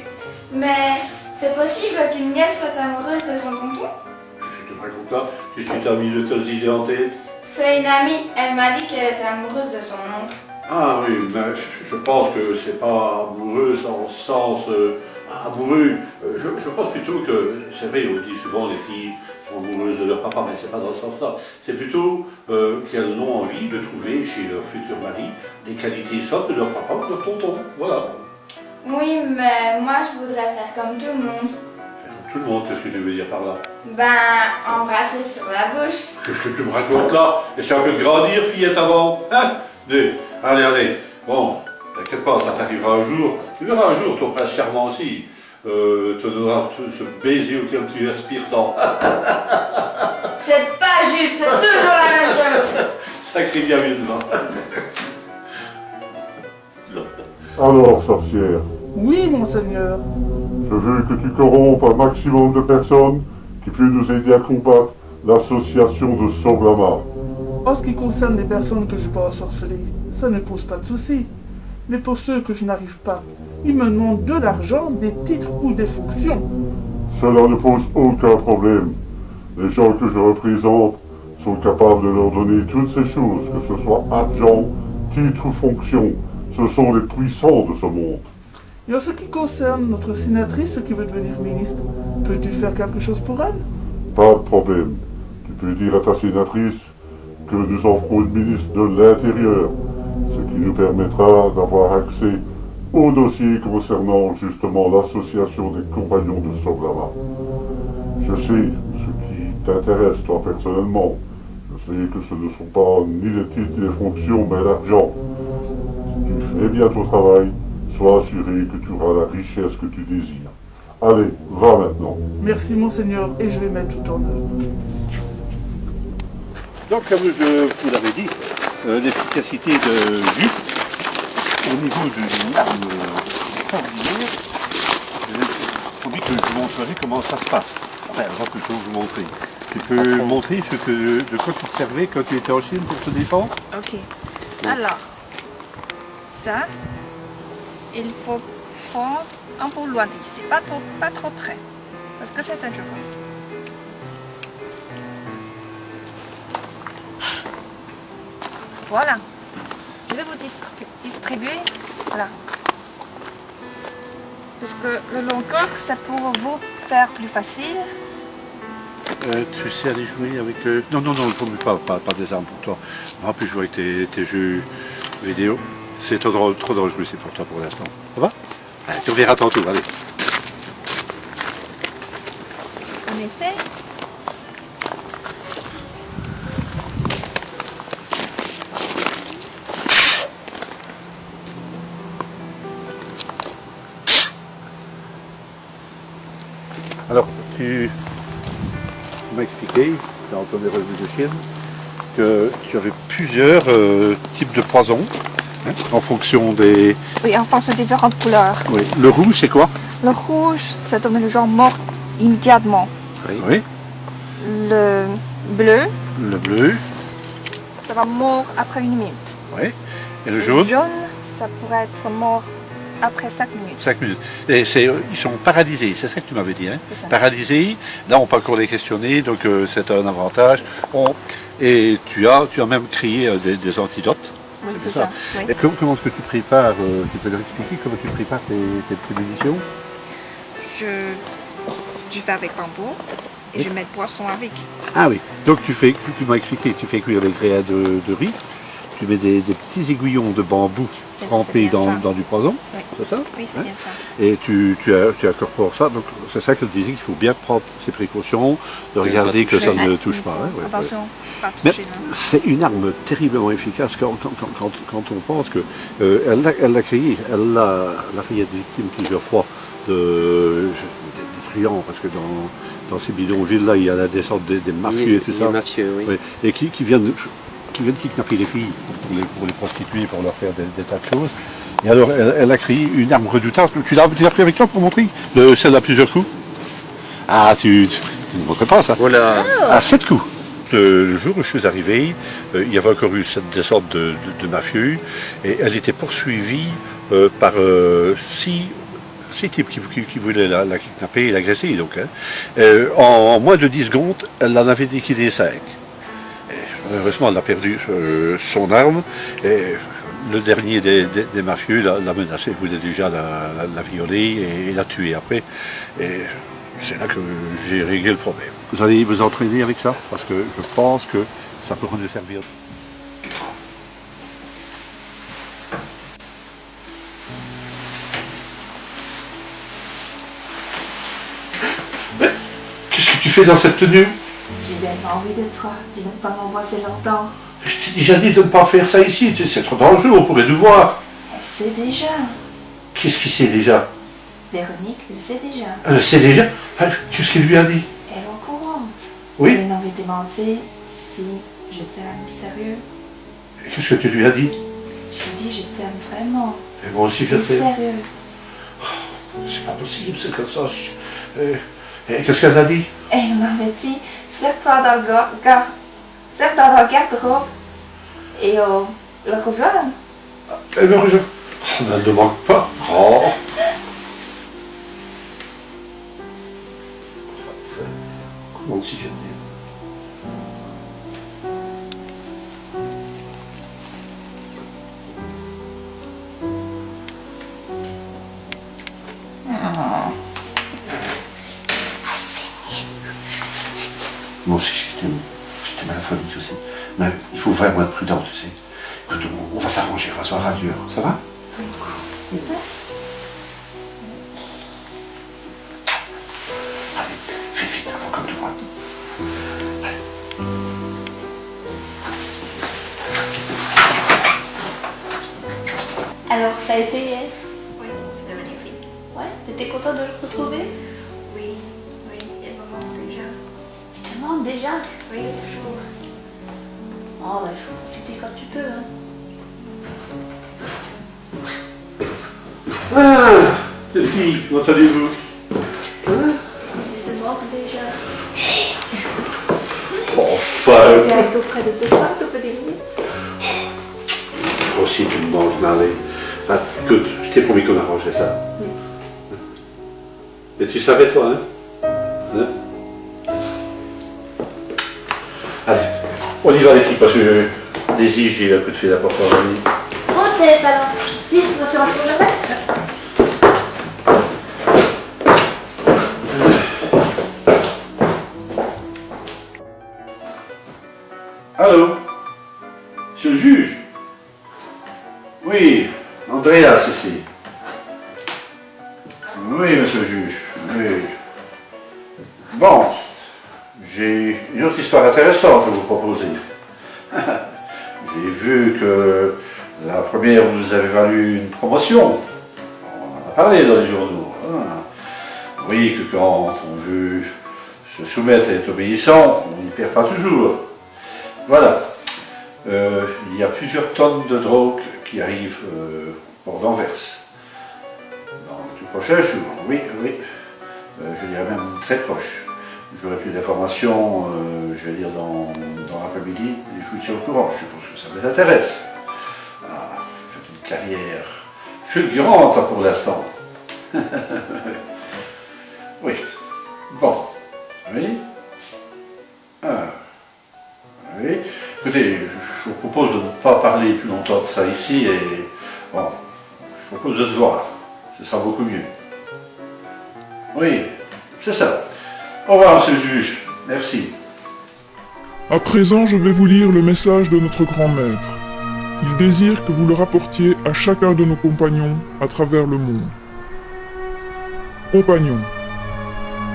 [SPEAKER 2] Mais c'est possible qu'une nièce soit amoureuse de son tonton?
[SPEAKER 5] Je te raconte là, qu'est-ce que tu t'as mis de tes idées en tête?
[SPEAKER 2] C'est une amie, elle m'a dit qu'elle était amoureuse de son oncle.
[SPEAKER 5] Ah oui, mais je pense que c'est pas amoureux dans le sens amoureux. Je pense plutôt que, c'est vrai, on dit souvent les filles sont amoureuses de leur papa, mais c'est pas dans ce sens-là. C'est plutôt qu'elles ont envie de trouver chez leur futur mari des qualités soit de leur papa ou de leur tonton. Voilà.
[SPEAKER 2] Oui, mais moi je voudrais faire comme tout le monde.
[SPEAKER 5] Tout le monde, qu'est-ce que tu veux dire par là?
[SPEAKER 2] Ben, embrasser sur la bouche.
[SPEAKER 5] Qu'est-ce que tu me racontes là? Essaie un peu de grandir, fillette, avant. Hein? Allez, allez. Bon, t'inquiète pas, ça t'arrivera un jour. Tu verras un jour, ton prince charmant aussi te donnera ce baiser auquel tu aspires tant.
[SPEAKER 2] C'est pas juste, c'est toujours la même chose.
[SPEAKER 5] Sacré gamine, va.
[SPEAKER 1] Alors, sorcière,
[SPEAKER 14] Oui, monseigneur.
[SPEAKER 1] je veux que tu corrompes un maximum de personnes qui puissent nous aider à combattre l'association de Sorglama.
[SPEAKER 14] En ce qui concerne les personnes que je peux ensorceler, ça ne pose pas de souci. Mais pour ceux que je n'arrive pas, ils me demandent de l'argent, des titres ou des fonctions.
[SPEAKER 1] Cela ne pose aucun problème. Les gens que je représente sont capables de leur donner toutes ces choses, que ce soit argent, titre ou fonction. Ce sont les puissants de ce monde.
[SPEAKER 14] Et en ce qui concerne notre sénatrice qui veut devenir ministre, peux-tu faire quelque chose pour elle?
[SPEAKER 1] Pas de problème. Tu peux dire à ta sénatrice que nous offrons une ministre de l'Intérieur, ce qui nous permettra d'avoir accès au dossier concernant justement l'association des compagnons de Sorglama. Je sais ce qui t'intéresse toi personnellement. Je sais que ce ne sont pas ni les titres ni les fonctions, mais l'argent. Si tu fais bien ton travail, sois assuré que tu auras la richesse que tu désires. Allez, va maintenant.
[SPEAKER 14] Merci, monseigneur, et je vais mettre tout en œuvre.
[SPEAKER 5] Donc, comme je vous l'avais dit, l'efficacité de Jus au niveau d'une arme extraordinaire, il faut que je vous montrerai comment ça se passe. Enfin, on va plutôt vous montrer. Tu peux montrer de quoi tu te servais quand tu étais en Chine pour te défendre?
[SPEAKER 11] Ok. Alors, ça, il faut prendre un peu loin d'ici, pas trop près, parce que c'est dangereux. Voilà. Je vais vous distribuer. Voilà. Parce que le long corps, ça pour vous faire plus facile.
[SPEAKER 5] Tu sais aller jouer avec... Non, il ne faut pas des armes pour toi. On peut jouer avec tes jeux vidéo. C'est trop dangereux, c'est pour toi pour l'instant. Ça va? Allez, tu reverras tantôt, allez.
[SPEAKER 11] On essaie.
[SPEAKER 5] Alors, tu m'as expliqué, dans ton revue de Chine, que tu avais plusieurs types de poisons, hein, en fonction des...
[SPEAKER 11] Oui, en fonction de différentes couleurs.
[SPEAKER 5] Oui. Le rouge, c'est quoi?
[SPEAKER 11] Le rouge, ça donne le genre mort immédiatement.
[SPEAKER 5] Oui.
[SPEAKER 11] Le bleu,
[SPEAKER 5] Le bleu,
[SPEAKER 11] ça va mort après 1 minute.
[SPEAKER 5] oui. Et le jaune?
[SPEAKER 11] Le jaune, ça pourrait être mort après 5 minutes.
[SPEAKER 5] 5 minutes. Et ils sont paralysés, c'est ça que tu m'avais dit, hein?
[SPEAKER 11] C'est ça.
[SPEAKER 5] Paralysés, là on peut encore les questionner, donc c'est un avantage. Et tu as même créé des antidotes.
[SPEAKER 11] Oui, c'est ça. Oui.
[SPEAKER 5] Et comment est-ce que tu prépares, tu peux leur expliquer comment tu prépares tes prémunitions?
[SPEAKER 11] Je fais avec bambou et je mets le poisson avec.
[SPEAKER 5] Ah oui, donc tu m'as expliqué, tu fais cuire les grains de riz, tu mets des petits aiguillons de bambou trempés dans du poison,
[SPEAKER 11] oui.
[SPEAKER 5] C'est ça?
[SPEAKER 11] Oui, c'est bien ça.
[SPEAKER 5] Et tu incorpores ça, donc c'est ça que je disais qu'il faut bien prendre ses précautions, de regarder que ça ne touche pas. Hein,
[SPEAKER 11] attention, pas
[SPEAKER 5] mais
[SPEAKER 11] toucher.
[SPEAKER 5] c'est une arme terriblement efficace quand on pense que elle l'a créée, elle a fait être victime plusieurs fois de truands, parce que dans ces bidonvilles là il y a la descente des mafieux et tout ça.
[SPEAKER 15] Mafieux, oui.
[SPEAKER 5] Et qui viennent kidnapper les filles pour les prostituer, pour leur faire des tas de choses. Et alors elle a créé une arme redoutable. Tu l'as pris avec toi pour montrer celle à plusieurs coups? Ah, Tu ne montrais pas ça.
[SPEAKER 13] Voilà.
[SPEAKER 5] À 7 coups. Le jour où je suis arrivé, il y avait encore eu cette descente de mafieux et elle était poursuivie par 6 types qui voulaient la kidnapper et l'agresser. Donc, hein. En moins de 10 secondes, elle en avait liquidé 5. Malheureusement, elle a perdu son arme. Et le dernier des mafieux l'a menacé, voulait déjà la violer et la tuer après. Et c'est là que j'ai réglé le problème. Vous allez vous entraîner avec ça, parce que je pense que ça pourra nous servir. Qu'est-ce que tu fais dans cette tenue?
[SPEAKER 2] J'ai bien envie de toi, de ne pas m'embrasser longtemps.
[SPEAKER 5] Je t'ai déjà dit de ne pas faire ça ici, c'est trop dangereux, on pourrait nous voir.
[SPEAKER 2] Elle sait déjà.
[SPEAKER 5] Qu'est-ce qu'il sait déjà?
[SPEAKER 2] Véronique le sait déjà.
[SPEAKER 5] Elle sait déjà? Qu'est-ce qu'il lui a dit?
[SPEAKER 2] Elle est au courant.
[SPEAKER 5] Oui.
[SPEAKER 2] Elle m'avait demandé si je t'aime sérieux.
[SPEAKER 5] Qu'est-ce que tu lui as dit?
[SPEAKER 2] J'ai dit je t'aime vraiment.
[SPEAKER 5] Et moi aussi je t'aime.
[SPEAKER 2] Sérieux.
[SPEAKER 5] C'est pas possible, c'est comme ça. Et qu'est-ce qu'elle a dit?
[SPEAKER 2] Elle m'avait dit, serre-toi dans le garde-robe et le rejoindre.
[SPEAKER 5] Elle me rejoint. Oh, elle ne manque pas. Oh. Comment si je t'aime? Moi aussi, je t'aime à la folie, tu sais. Mais il faut vraiment être prudent, tu sais. Écoute, on va s'arranger, on va se voir à dur. Ça va? Oui. Allez, fais vite, avant qu'on te voie.
[SPEAKER 2] Alors, ça a été hier?
[SPEAKER 11] Oui, c'était magnifique.
[SPEAKER 2] Ouais, t'étais content de le retrouver?
[SPEAKER 11] Oui, oui, elle me manque déjà.
[SPEAKER 2] Je te demande déjà?
[SPEAKER 11] Oui, toujours.
[SPEAKER 2] Oh, bah, il faut profiter quand tu peux, hein.
[SPEAKER 5] Ah, les filles, comment allez-vous?
[SPEAKER 2] Je te manque déjà.
[SPEAKER 5] Enfin!
[SPEAKER 2] Viens tout près de toi, tout petit lit.
[SPEAKER 5] Moi aussi, tu me manques, Marley. Ah, écoute, je t'ai promis qu'on arrangeait ça.
[SPEAKER 2] Oui.
[SPEAKER 5] Et tu savais, toi, hein? Allez, on y va, les filles, parce que Daisy, j'ai un coup de fil à porter à l'ami.
[SPEAKER 2] Montez, alors. Vite, on va faire un tour de maître.
[SPEAKER 5] Allô? Monsieur le juge? Oui, Andreas ici. Oui, monsieur le juge. Oui. Bon, j'ai une autre histoire intéressante à vous proposer. J'ai vu que la première vous avait valu une promotion. On en a parlé dans les journaux. Oui, que quand on veut se soumettre et être obéissant, on n'y perd pas toujours. Voilà. Il y a plusieurs tonnes de drogue qui arrivent au port d'Anvers. Dans le tout prochain jour, oui, oui. Je dirais même très proche. J'aurai plus d'informations, je vais dire, dans l'après-midi, et je vous tiens au courant. Je suppose que ça vous intéresse. Ah, vous faites une carrière fulgurante pour l'instant. Oui. Bon. Oui. Ah. Oui. Écoutez, je vous propose de ne pas parler plus longtemps de ça ici et bon, je vous propose de se voir. Ce sera beaucoup mieux. Oui, c'est ça. Au revoir, monsieur le juge. Merci.
[SPEAKER 1] À présent, je vais vous lire le message de notre grand maître. Il désire que vous le rapportiez à chacun de nos compagnons à travers le monde. Compagnons,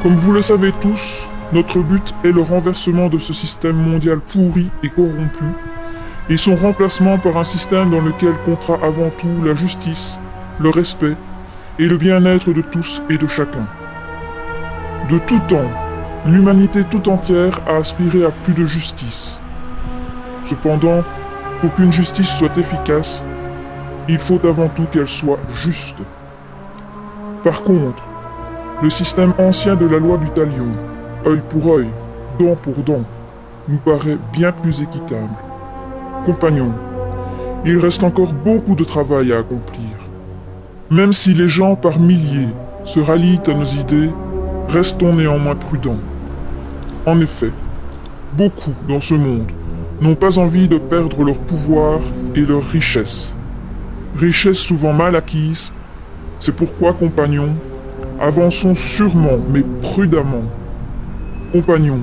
[SPEAKER 1] comme vous le savez tous, notre but est le renversement de ce système mondial pourri et corrompu, et son remplacement par un système dans lequel comptera avant tout la justice, le respect et le bien-être de tous et de chacun. De tout temps, l'humanité tout entière a aspiré à plus de justice. Cependant, pour qu'une justice soit efficace, il faut avant tout qu'elle soit juste. Par contre, le système ancien de la loi du talion, œil pour œil, dent pour dent, nous paraît bien plus équitable. Compagnons, il reste encore beaucoup de travail à accomplir. Même si les gens par milliers se rallient à nos idées, restons néanmoins prudents. En effet, beaucoup dans ce monde n'ont pas envie de perdre leur pouvoir et leur richesse. Richesse souvent mal acquise, c'est pourquoi, compagnons, avançons sûrement mais prudemment. Compagnons,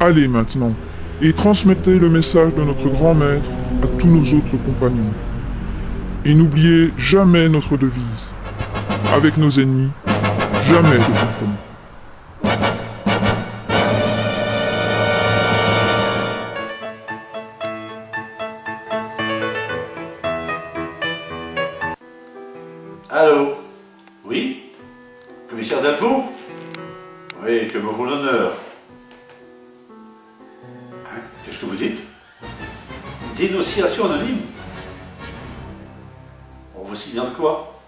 [SPEAKER 1] allez maintenant et transmettez le message de notre grand maître à tous nos autres compagnons. Et n'oubliez jamais notre devise. Avec nos ennemis, jamais de compromis.
[SPEAKER 5] Allô? Oui? Commissaire Delvaux? Oui, que me vaut l'honneur. Hein? Qu'est-ce que vous dites? Dénonciation anonyme? On vous signale quoi?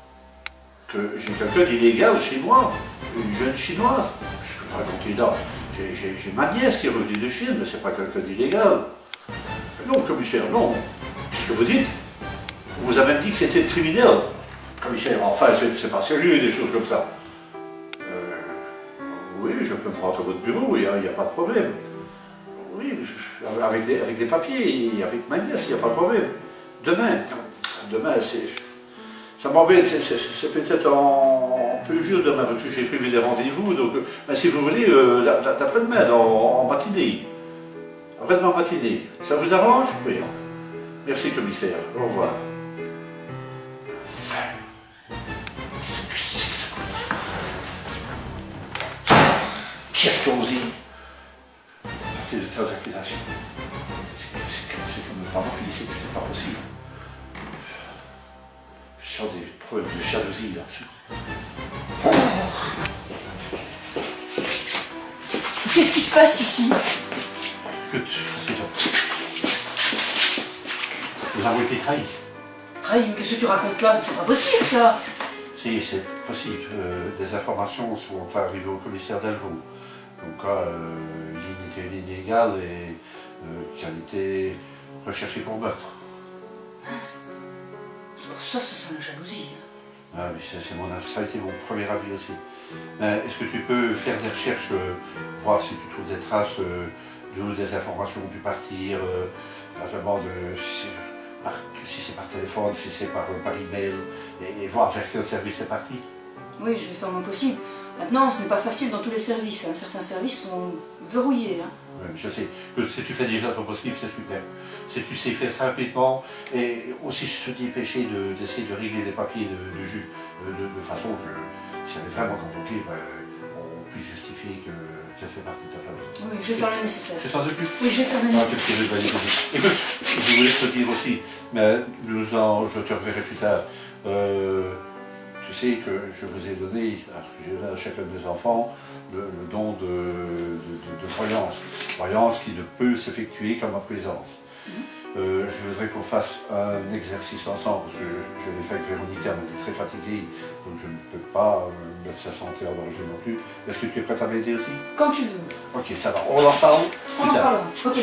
[SPEAKER 5] Que j'ai quelqu'un d'illégal chez moi? Une jeune chinoise? Je peux raconter là. J'ai ma nièce qui est revenue de Chine, mais c'est pas quelqu'un d'illégal. Non, commissaire, non. Qu'est-ce que vous dites? On vous a même dit que c'était criminel. Commissaire, enfin, c'est pas sérieux, des choses comme ça. Oui, je peux me rendre à votre bureau, il n'y a pas de problème. Oui, avec des papiers, avec ma nièce, il n'y a pas de problème. Demain, ça m'embête, c'est peut-être un peu juste demain, parce que j'ai prévu des rendez-vous, donc, mais si vous voulez, d'après-demain, en matinée. Après-demain en matinée. Ça vous arrange? Oui. Merci, commissaire. Au revoir. Qu'est-ce qu'on dit? Partez de telles accusations. C'est comme le parent félicite, c'est pas possible. Je sens des preuves de jalousie là-dessus.
[SPEAKER 9] Qu'est-ce qui se passe ici?
[SPEAKER 5] Écoute, c'est donc. Nous avons été trahis.
[SPEAKER 9] Trahis, mais qu'est-ce que tu racontes là? C'est pas possible ça!
[SPEAKER 5] Si, c'est possible. Des informations sont arrivées au commissaire Delvaux. Donc là, il était illégal et qui a été recherché pour meurtre.
[SPEAKER 9] Ça sent la jalousie.
[SPEAKER 5] Ah oui, ça a été mon premier avis aussi. Est-ce que tu peux faire des recherches, voir si tu trouves des traces des informations ont pu partir, notamment si c'est par téléphone, si c'est par email, et voir vers quel service c'est parti?
[SPEAKER 9] Oui, je vais faire mon possible. Maintenant, ce n'est pas facile dans tous les services. Hein. Certains services sont verrouillés. Hein.
[SPEAKER 5] Oui, je sais. Si tu fais déjà ton possible, c'est super. Si tu sais faire ça rapidement, et aussi se dépêcher d'essayer de régler les papiers de jus de façon que, si elle est vraiment compliquée, on puisse justifier qu'elle fait partie de ta famille.
[SPEAKER 9] Oui, je vais faire le nécessaire.
[SPEAKER 5] Tu t'en occupes?
[SPEAKER 9] Oui, je vais faire le nécessaire.
[SPEAKER 5] Écoute, je voulais te dire aussi, mais je te reverrai plus tard. Tu sais que je vous ai donné, à chacun de mes enfants, le don de croyance. Croyance qui ne peut s'effectuer qu'en ma présence. Je voudrais qu'on fasse un exercice ensemble, parce que je l'ai fait avec Véronica, mais elle est très fatiguée, donc je ne peux pas mettre sa santé en danger non plus. Est-ce que tu es prête à m'aider aussi?
[SPEAKER 9] Quand tu veux.
[SPEAKER 5] Ok, ça va. On en parle plus tard.
[SPEAKER 9] On en parlera. Ok.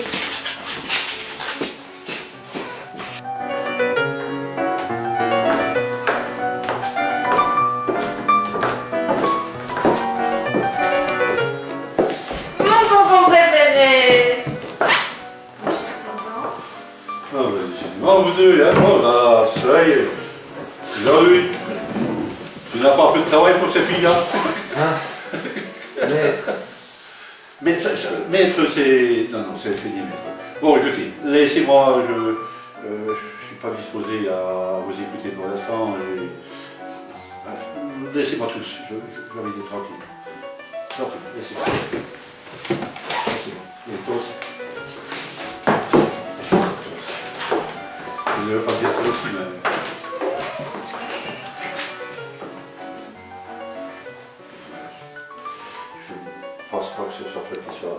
[SPEAKER 5] Vous deux, hein? Oh là, ça y est. Jean-Louis, tu n'as pas un peu de travail pour ces filles-là? Maître, c'est... Non, c'est fini, maître. Bon, écoutez, laissez-moi, je ne suis pas disposé à vous écouter pour l'instant. Laissez-moi tous, j'ai envie d'être tranquille. Tranquille, laissez-moi. Laissez-moi. Et tous. Je ne veux pas dire trop aussi, mais... Je ne pense pas que ce soit petit soir.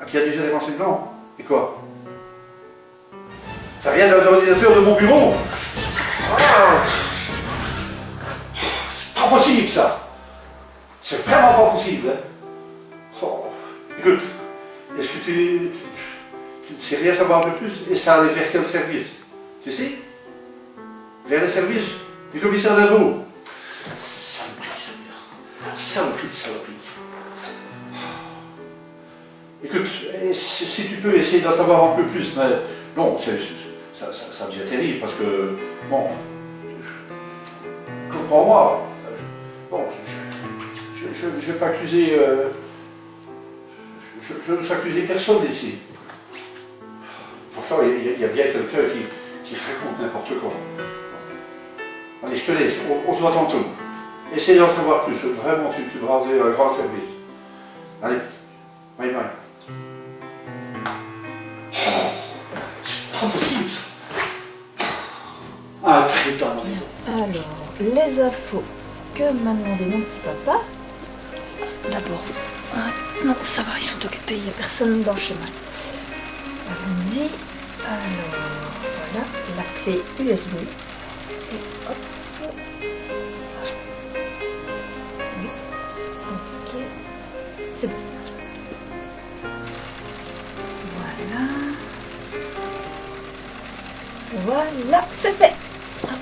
[SPEAKER 5] Ah, tu as déjà des renseignements? Et quoi? Ça vient de l'ordinateur de mon bureau. Ah, c'est pas possible ça. C'est vraiment pas possible. Hein. Oh. Écoute, est-ce que tu ne sais rien savoir un peu plus? Et ça allait vers quel service? Tu sais? Vers le service du commissaire d'Avaux. Saloperie, Samir. Saloperie de saloperie. Écoute, si tu peux essayer d'en savoir un peu plus, mais non, ça devient terrible parce que, bon, comprends-moi, bon, je ne vais pas accuser, je ne veux accuser personne ici. Pourtant, il y a bien quelqu'un qui raconte n'importe quoi. Allez, je te laisse, on se voit tantôt. Essaye d'en savoir plus, vraiment, tu me rendais un grand service. Allez, bye bye. C'est pas possible ça. Ah, très bien.
[SPEAKER 9] Alors, les infos que m'a demandé mon petit papa. D'abord, non, ça va, ils sont occupés, il n'y a personne dans le chemin. Allons-y. Alors, voilà, la clé USB. Et hop. Oui. Ok. C'est bon. Voilà, c'est fait. Ah,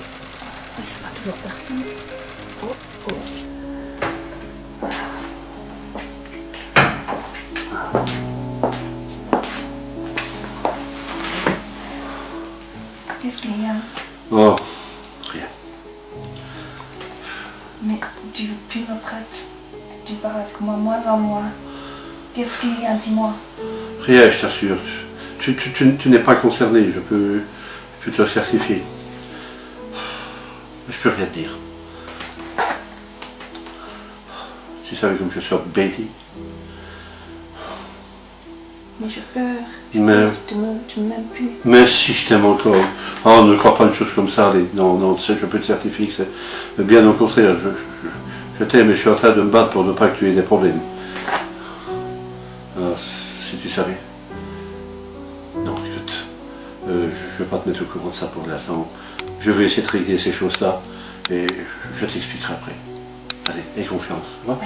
[SPEAKER 9] ça va toujours personne. Oh, oh.
[SPEAKER 2] Qu'est-ce qu'il y a?
[SPEAKER 5] Oh, rien.
[SPEAKER 2] Mais tu me prêtes. Tu parles avec moi, moins en moins. Qu'est-ce qu'il y a? Dis-moi.
[SPEAKER 5] Rien, je t'assure. Tu n'es pas concerné, je peux te le certifier. Je peux rien te dire. Tu savais comme je suis bêté.
[SPEAKER 2] Mais j'ai peur.
[SPEAKER 5] Il m'aime.
[SPEAKER 2] Tu m'aimes plus.
[SPEAKER 5] Mais si je t'aime encore. Oh, ne crois pas une chose comme ça. Non, tu sais, je peux te certifier que c'est bien au contraire. Je t'aime et je suis en train de me battre pour ne pas que tu aies des problèmes. Alors, si tu savais. Non, écoute, je ne vais pas te mettre au courant de ça pour l'instant. Je vais essayer de régler ces choses-là et je t'expliquerai après. Allez, aie confiance. Hein?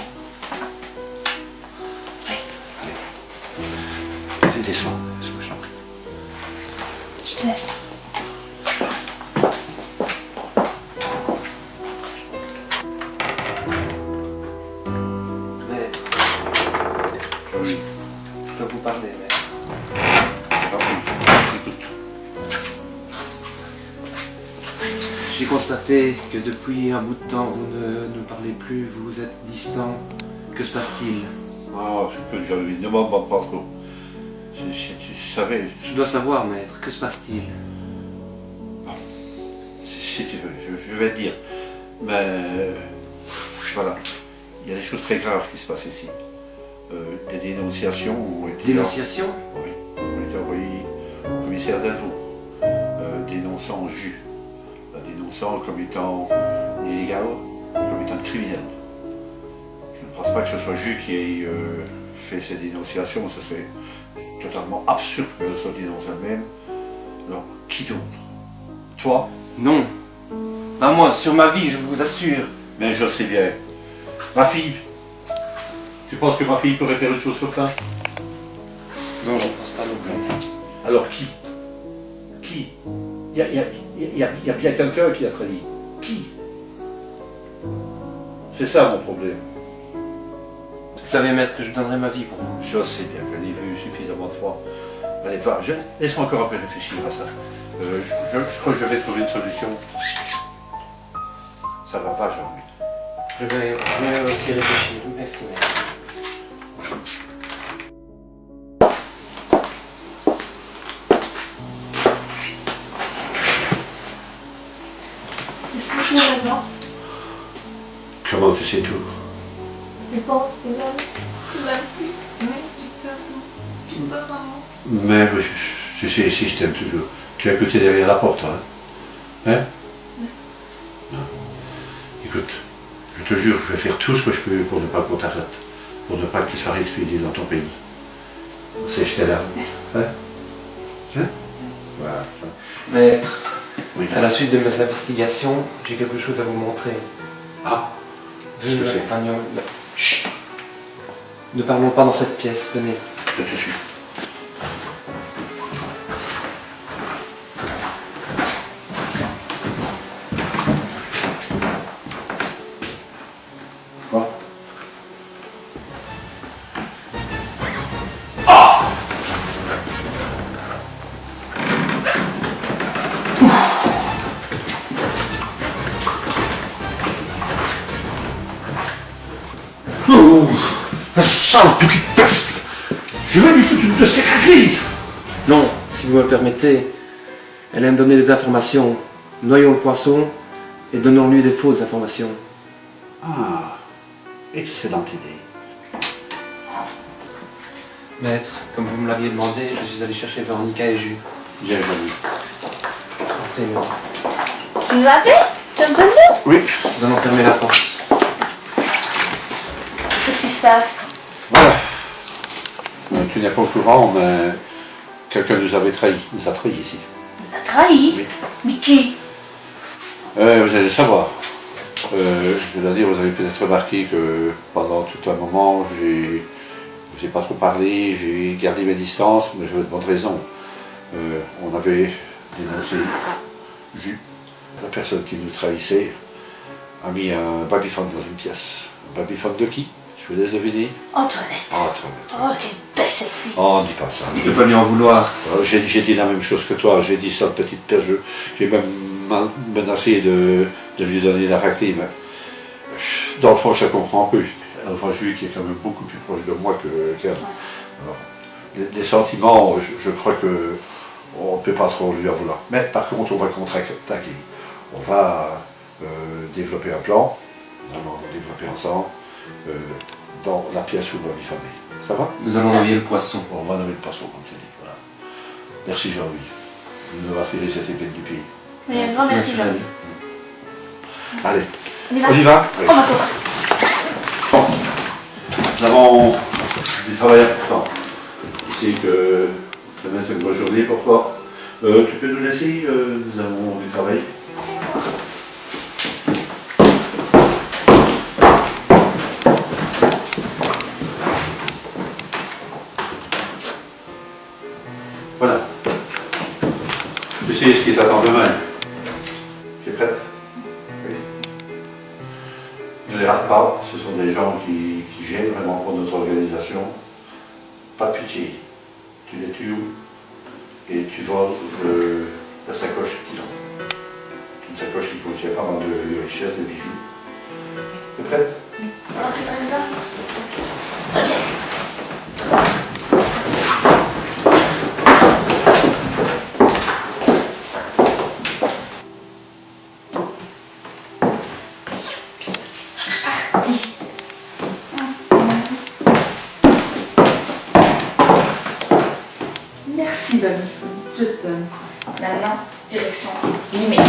[SPEAKER 2] Oui.
[SPEAKER 5] Allez, descends, je t'en prie.
[SPEAKER 2] Je te laisse.
[SPEAKER 13] Maître, je dois vous parler, maître. J'ai constaté que depuis un bout de temps, vous ne parlez plus, vous êtes distant. Que se passe-t-il?
[SPEAKER 5] Oh, ne m'en parle pas trop. Tu savais.
[SPEAKER 13] Je dois savoir, maître. Que se passe-t-il?
[SPEAKER 5] Si tu veux, je vais te dire. Mais voilà, il y a des choses très graves qui se passent ici. Des dénonciations ont été...
[SPEAKER 13] Dénonciations?
[SPEAKER 5] Oui, ont été envoyées au commissaire d'Avaux, dénonçant Jus, dénonçant comme étant illégal, comme étant criminel. Je ne pense pas que ce soit Jus qui ait fait ces dénonciations, ce serait totalement absurde que je sois dénoncé elle-même. Alors, qui d'autre? Toi?
[SPEAKER 13] Non. Pas moi, sur ma vie, je vous assure.
[SPEAKER 5] Mais je sais bien. Ma fille? Tu penses que ma fille pourrait faire une chose comme ça?
[SPEAKER 13] Non, je ne pense pas non plus.
[SPEAKER 5] Alors qui? Qui? Il y a bien quelqu'un qui a trahi. Qui? C'est ça mon problème.
[SPEAKER 13] Vous savez, maître, que je donnerai ma vie pour vous.
[SPEAKER 5] Je sais bien, je l'ai vu suffisamment de fois. Allez, va, laisse-moi encore un peu réfléchir à ça. Je crois que je vais trouver une solution. Ça va pas, Jean-Louis.
[SPEAKER 13] Je vais aussi réfléchir. Merci, maître.
[SPEAKER 2] Qu'est-ce que tu as là-dedans?
[SPEAKER 5] Comment tu sais tout?
[SPEAKER 2] Je pense que tu m'aimes plus. Oui, tu peux. Tu peux vraiment.
[SPEAKER 5] Mais oui, tu sais, ici je t'aime toujours. Tu es à côté derrière la porte, hein? Hein? Non. Écoute, je te jure, je vais faire tout ce que je peux pour ne pas qu'on t'arrête, pour ne pas que tu sois expédié dans ton pays. C'est jeté là. Hein? Hein? Voilà.
[SPEAKER 13] Maître,
[SPEAKER 5] Oui.
[SPEAKER 13] à la suite de mes investigations, j'ai quelque chose à vous montrer.
[SPEAKER 5] Ah, qu'est-ce que c'est?
[SPEAKER 13] Chut. Ne parlons pas dans cette pièce, venez.
[SPEAKER 5] Je te suis. Quoi? Oh, la sale petite peste! Je vais lui foutre une de ces craqueries!
[SPEAKER 13] Non, si vous me permettez, elle aime donner des informations. Noyons le poisson et donnons-lui des fausses informations.
[SPEAKER 5] Ah, excellente idée.
[SPEAKER 13] Maître, comme vous me l'aviez demandé, je suis allé chercher Véronica et Jus.
[SPEAKER 5] Bien joué.
[SPEAKER 13] Entrez, maître.
[SPEAKER 9] Tu nous as appelé? Tu me connais?
[SPEAKER 5] Oui.
[SPEAKER 13] Nous allons fermer la porte.
[SPEAKER 9] Qu'est-ce qui se passe?
[SPEAKER 5] Voilà. Tu n'es pas au courant, mais quelqu'un nous a trahi ici.
[SPEAKER 9] Tu as trahi?
[SPEAKER 5] Oui.
[SPEAKER 9] Mais qui?
[SPEAKER 5] Vous allez le savoir. Je dois dire, vous avez peut-être remarqué que pendant tout un moment, je vous ai pas trop parlé, j'ai gardé mes distances, mais j'avais de bonnes raisons. On avait dénoncé Jus, la personne qui nous trahissait, a mis un babyphone dans une pièce. Un babyphone de qui? Je vous laisse deviner.
[SPEAKER 9] Antoinette.
[SPEAKER 5] Antoinette.
[SPEAKER 9] Oh, quelle belle cette fille.
[SPEAKER 5] Oh, dis pas ça.
[SPEAKER 13] Je ne peux pas lui en vouloir.
[SPEAKER 5] J'ai dit la même chose que toi, j'ai dit ça, petite perche. J'ai même menacé de lui donner la raclée, mais dans le fond, je la comprends un peu. Enfin, Julie qui est quand même beaucoup plus proche de moi qu'elle. Alors, les sentiments, je crois que on ne peut pas trop lui en vouloir. Mais par contre, on va contre-attaquer. On va développer un plan, nous allons développer ensemble dans la pièce où on va lui fammer. Ça va?
[SPEAKER 13] Nous allons noyer le poisson.
[SPEAKER 5] On va nommer le poisson, comme tu dis. Voilà. Merci Jean-Louis. Nous nous avons fait cette épée du pays.
[SPEAKER 9] Oui, un grand merci, Jean-Louis.
[SPEAKER 5] Allez,
[SPEAKER 9] On y va?
[SPEAKER 5] on y va?
[SPEAKER 9] On va courir.
[SPEAKER 5] Bon, nous avons du travail important. Je sais que demain c'est une bonne journée pour toi. Tu peux nous laisser, nous avons du travail. Voilà. Tu sais ce qui t'attend demain. Tu es prête? Oui. Ne les rate pas, ce sont des gens qui gênent vraiment pour notre organisation. Pas de pitié. Tu les tues et tu voles la sacoche qu'ils ont. Une sacoche qui contient pas mal de richesses, de bijoux. Tu es prête?
[SPEAKER 9] Oui. Alors, tu fais ça? Ok. Merci, baby. Je t'aime. Maintenant, direction limite.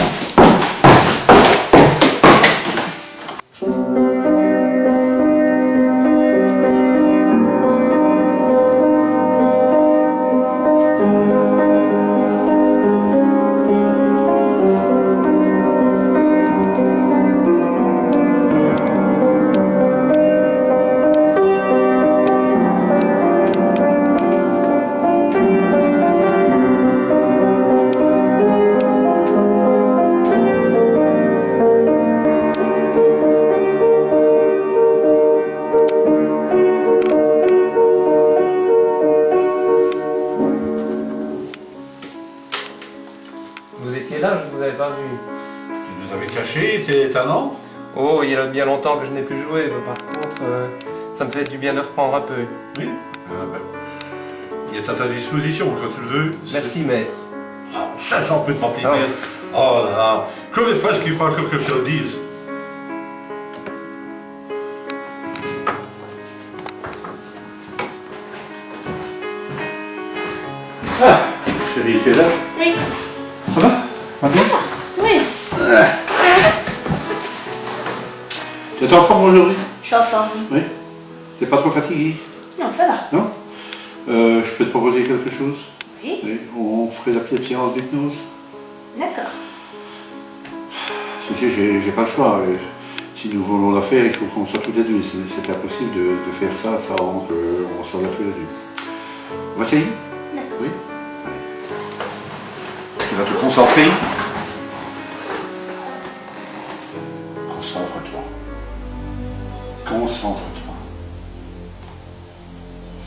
[SPEAKER 13] Vous étiez là, je ne vous avais pas vu.
[SPEAKER 5] Tu nous avais caché tes talents?
[SPEAKER 13] Oh, il y a bien longtemps que je n'ai plus joué, mais par contre, ça me fait du bien de reprendre un peu.
[SPEAKER 5] Oui. Il est à ta disposition quand tu le veux.
[SPEAKER 13] Merci, maître.
[SPEAKER 5] Oh, ça sent peu de petite tête. Oh là là. Comme les fraises qu'il faut encore que je te le dise. Ah, chérie, tu es là?
[SPEAKER 9] Oui.
[SPEAKER 5] Ça va? Va bien?
[SPEAKER 9] Oui.
[SPEAKER 5] Tu es en forme aujourd'hui?
[SPEAKER 9] Je suis en forme.
[SPEAKER 5] Oui. T'es pas trop fatigué?
[SPEAKER 9] Non, ça va.
[SPEAKER 5] Non? Je peux te proposer quelque chose?
[SPEAKER 9] Oui.
[SPEAKER 5] Oui, on ferait la petite séance d'hypnose.
[SPEAKER 9] D'accord.
[SPEAKER 5] Tu sais, j'ai pas le choix. Si nous voulons la faire, il faut qu'on soit tous les deux. C'est impossible de faire ça sans qu'on soit là tous les deux. On va essayer?
[SPEAKER 9] D'accord.
[SPEAKER 5] Oui. Tu vas te concentrer. Concentre-toi. Concentre-toi.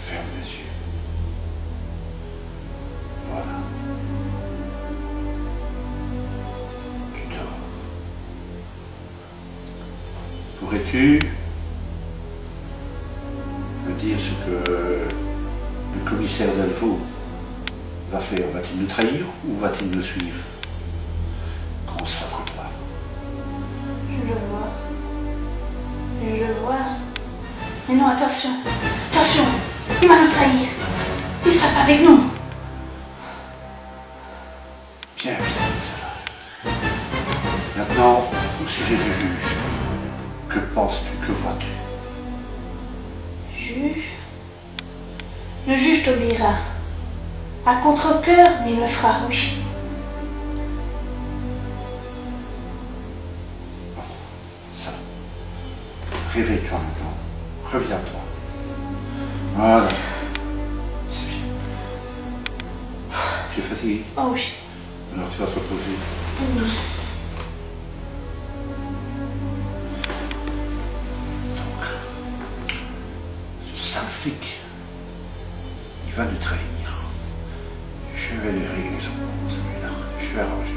[SPEAKER 5] Ferme les yeux. Voilà. Tu dors. Pourrais-tu me dire ce que le commissaire Delvaux va faire? Va-t-il nous trahir ou va-t-il nous suivre? Concentre-toi.
[SPEAKER 9] Je le vois. Je le vois. Mais non, attention. Attention. Il va nous trahir. Il sera pas avec nous.
[SPEAKER 5] Bien, ça va. Maintenant, au sujet du juge. Que penses-tu? Que vois-tu?
[SPEAKER 9] Juge. Le juge t'obéira. À contre-cœur, mais il le fera, oui.
[SPEAKER 5] Ça. Réveille-toi maintenant. Reviens-toi. Voilà. C'est bien. Tu es fatigué?
[SPEAKER 9] Oh oui.
[SPEAKER 5] Alors tu vas te reposer.
[SPEAKER 9] Oui.
[SPEAKER 5] Ce sale flic, il va nous trahir. Je vais lui régler son compte, celui-là. Je vais arranger.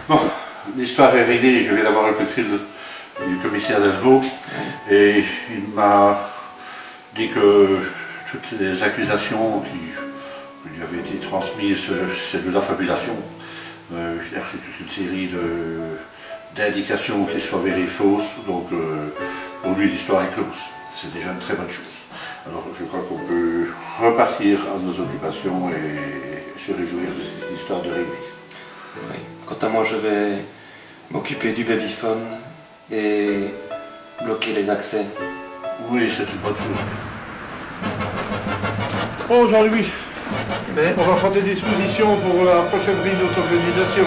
[SPEAKER 5] Bon, l'histoire est réglée, je viens d'avoir un coup de fil du commissaire Delvaux et il m'a dit que toutes les accusations qui lui avaient été transmises, c'est de l'affabulation. Il a reçu toute une série d'indications qui soient avérées fausses, donc pour lui l'histoire est close. C'est déjà une très bonne chose. Alors je crois qu'on peut repartir à nos occupations et se réjouir de cette histoire de réglée.
[SPEAKER 13] Oui. Quant à moi, je vais m'occuper du babyphone et bloquer les accès.
[SPEAKER 5] Oui, c'est une bonne chose. Bon, Jean-Louis, on va prendre des dispositions pour la prochaine vie de notre organisation.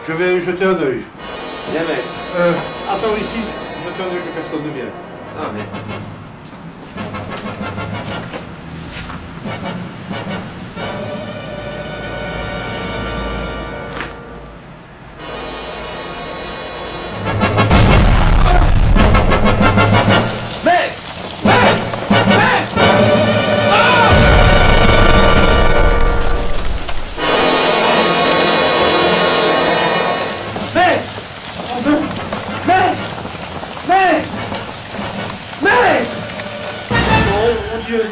[SPEAKER 5] Je vais jeter un œil.
[SPEAKER 13] Bien, mec.
[SPEAKER 5] Attends ici, jette un œil que personne ne vienne.
[SPEAKER 13] Ah, mais...
[SPEAKER 12] Oh mon Dieu!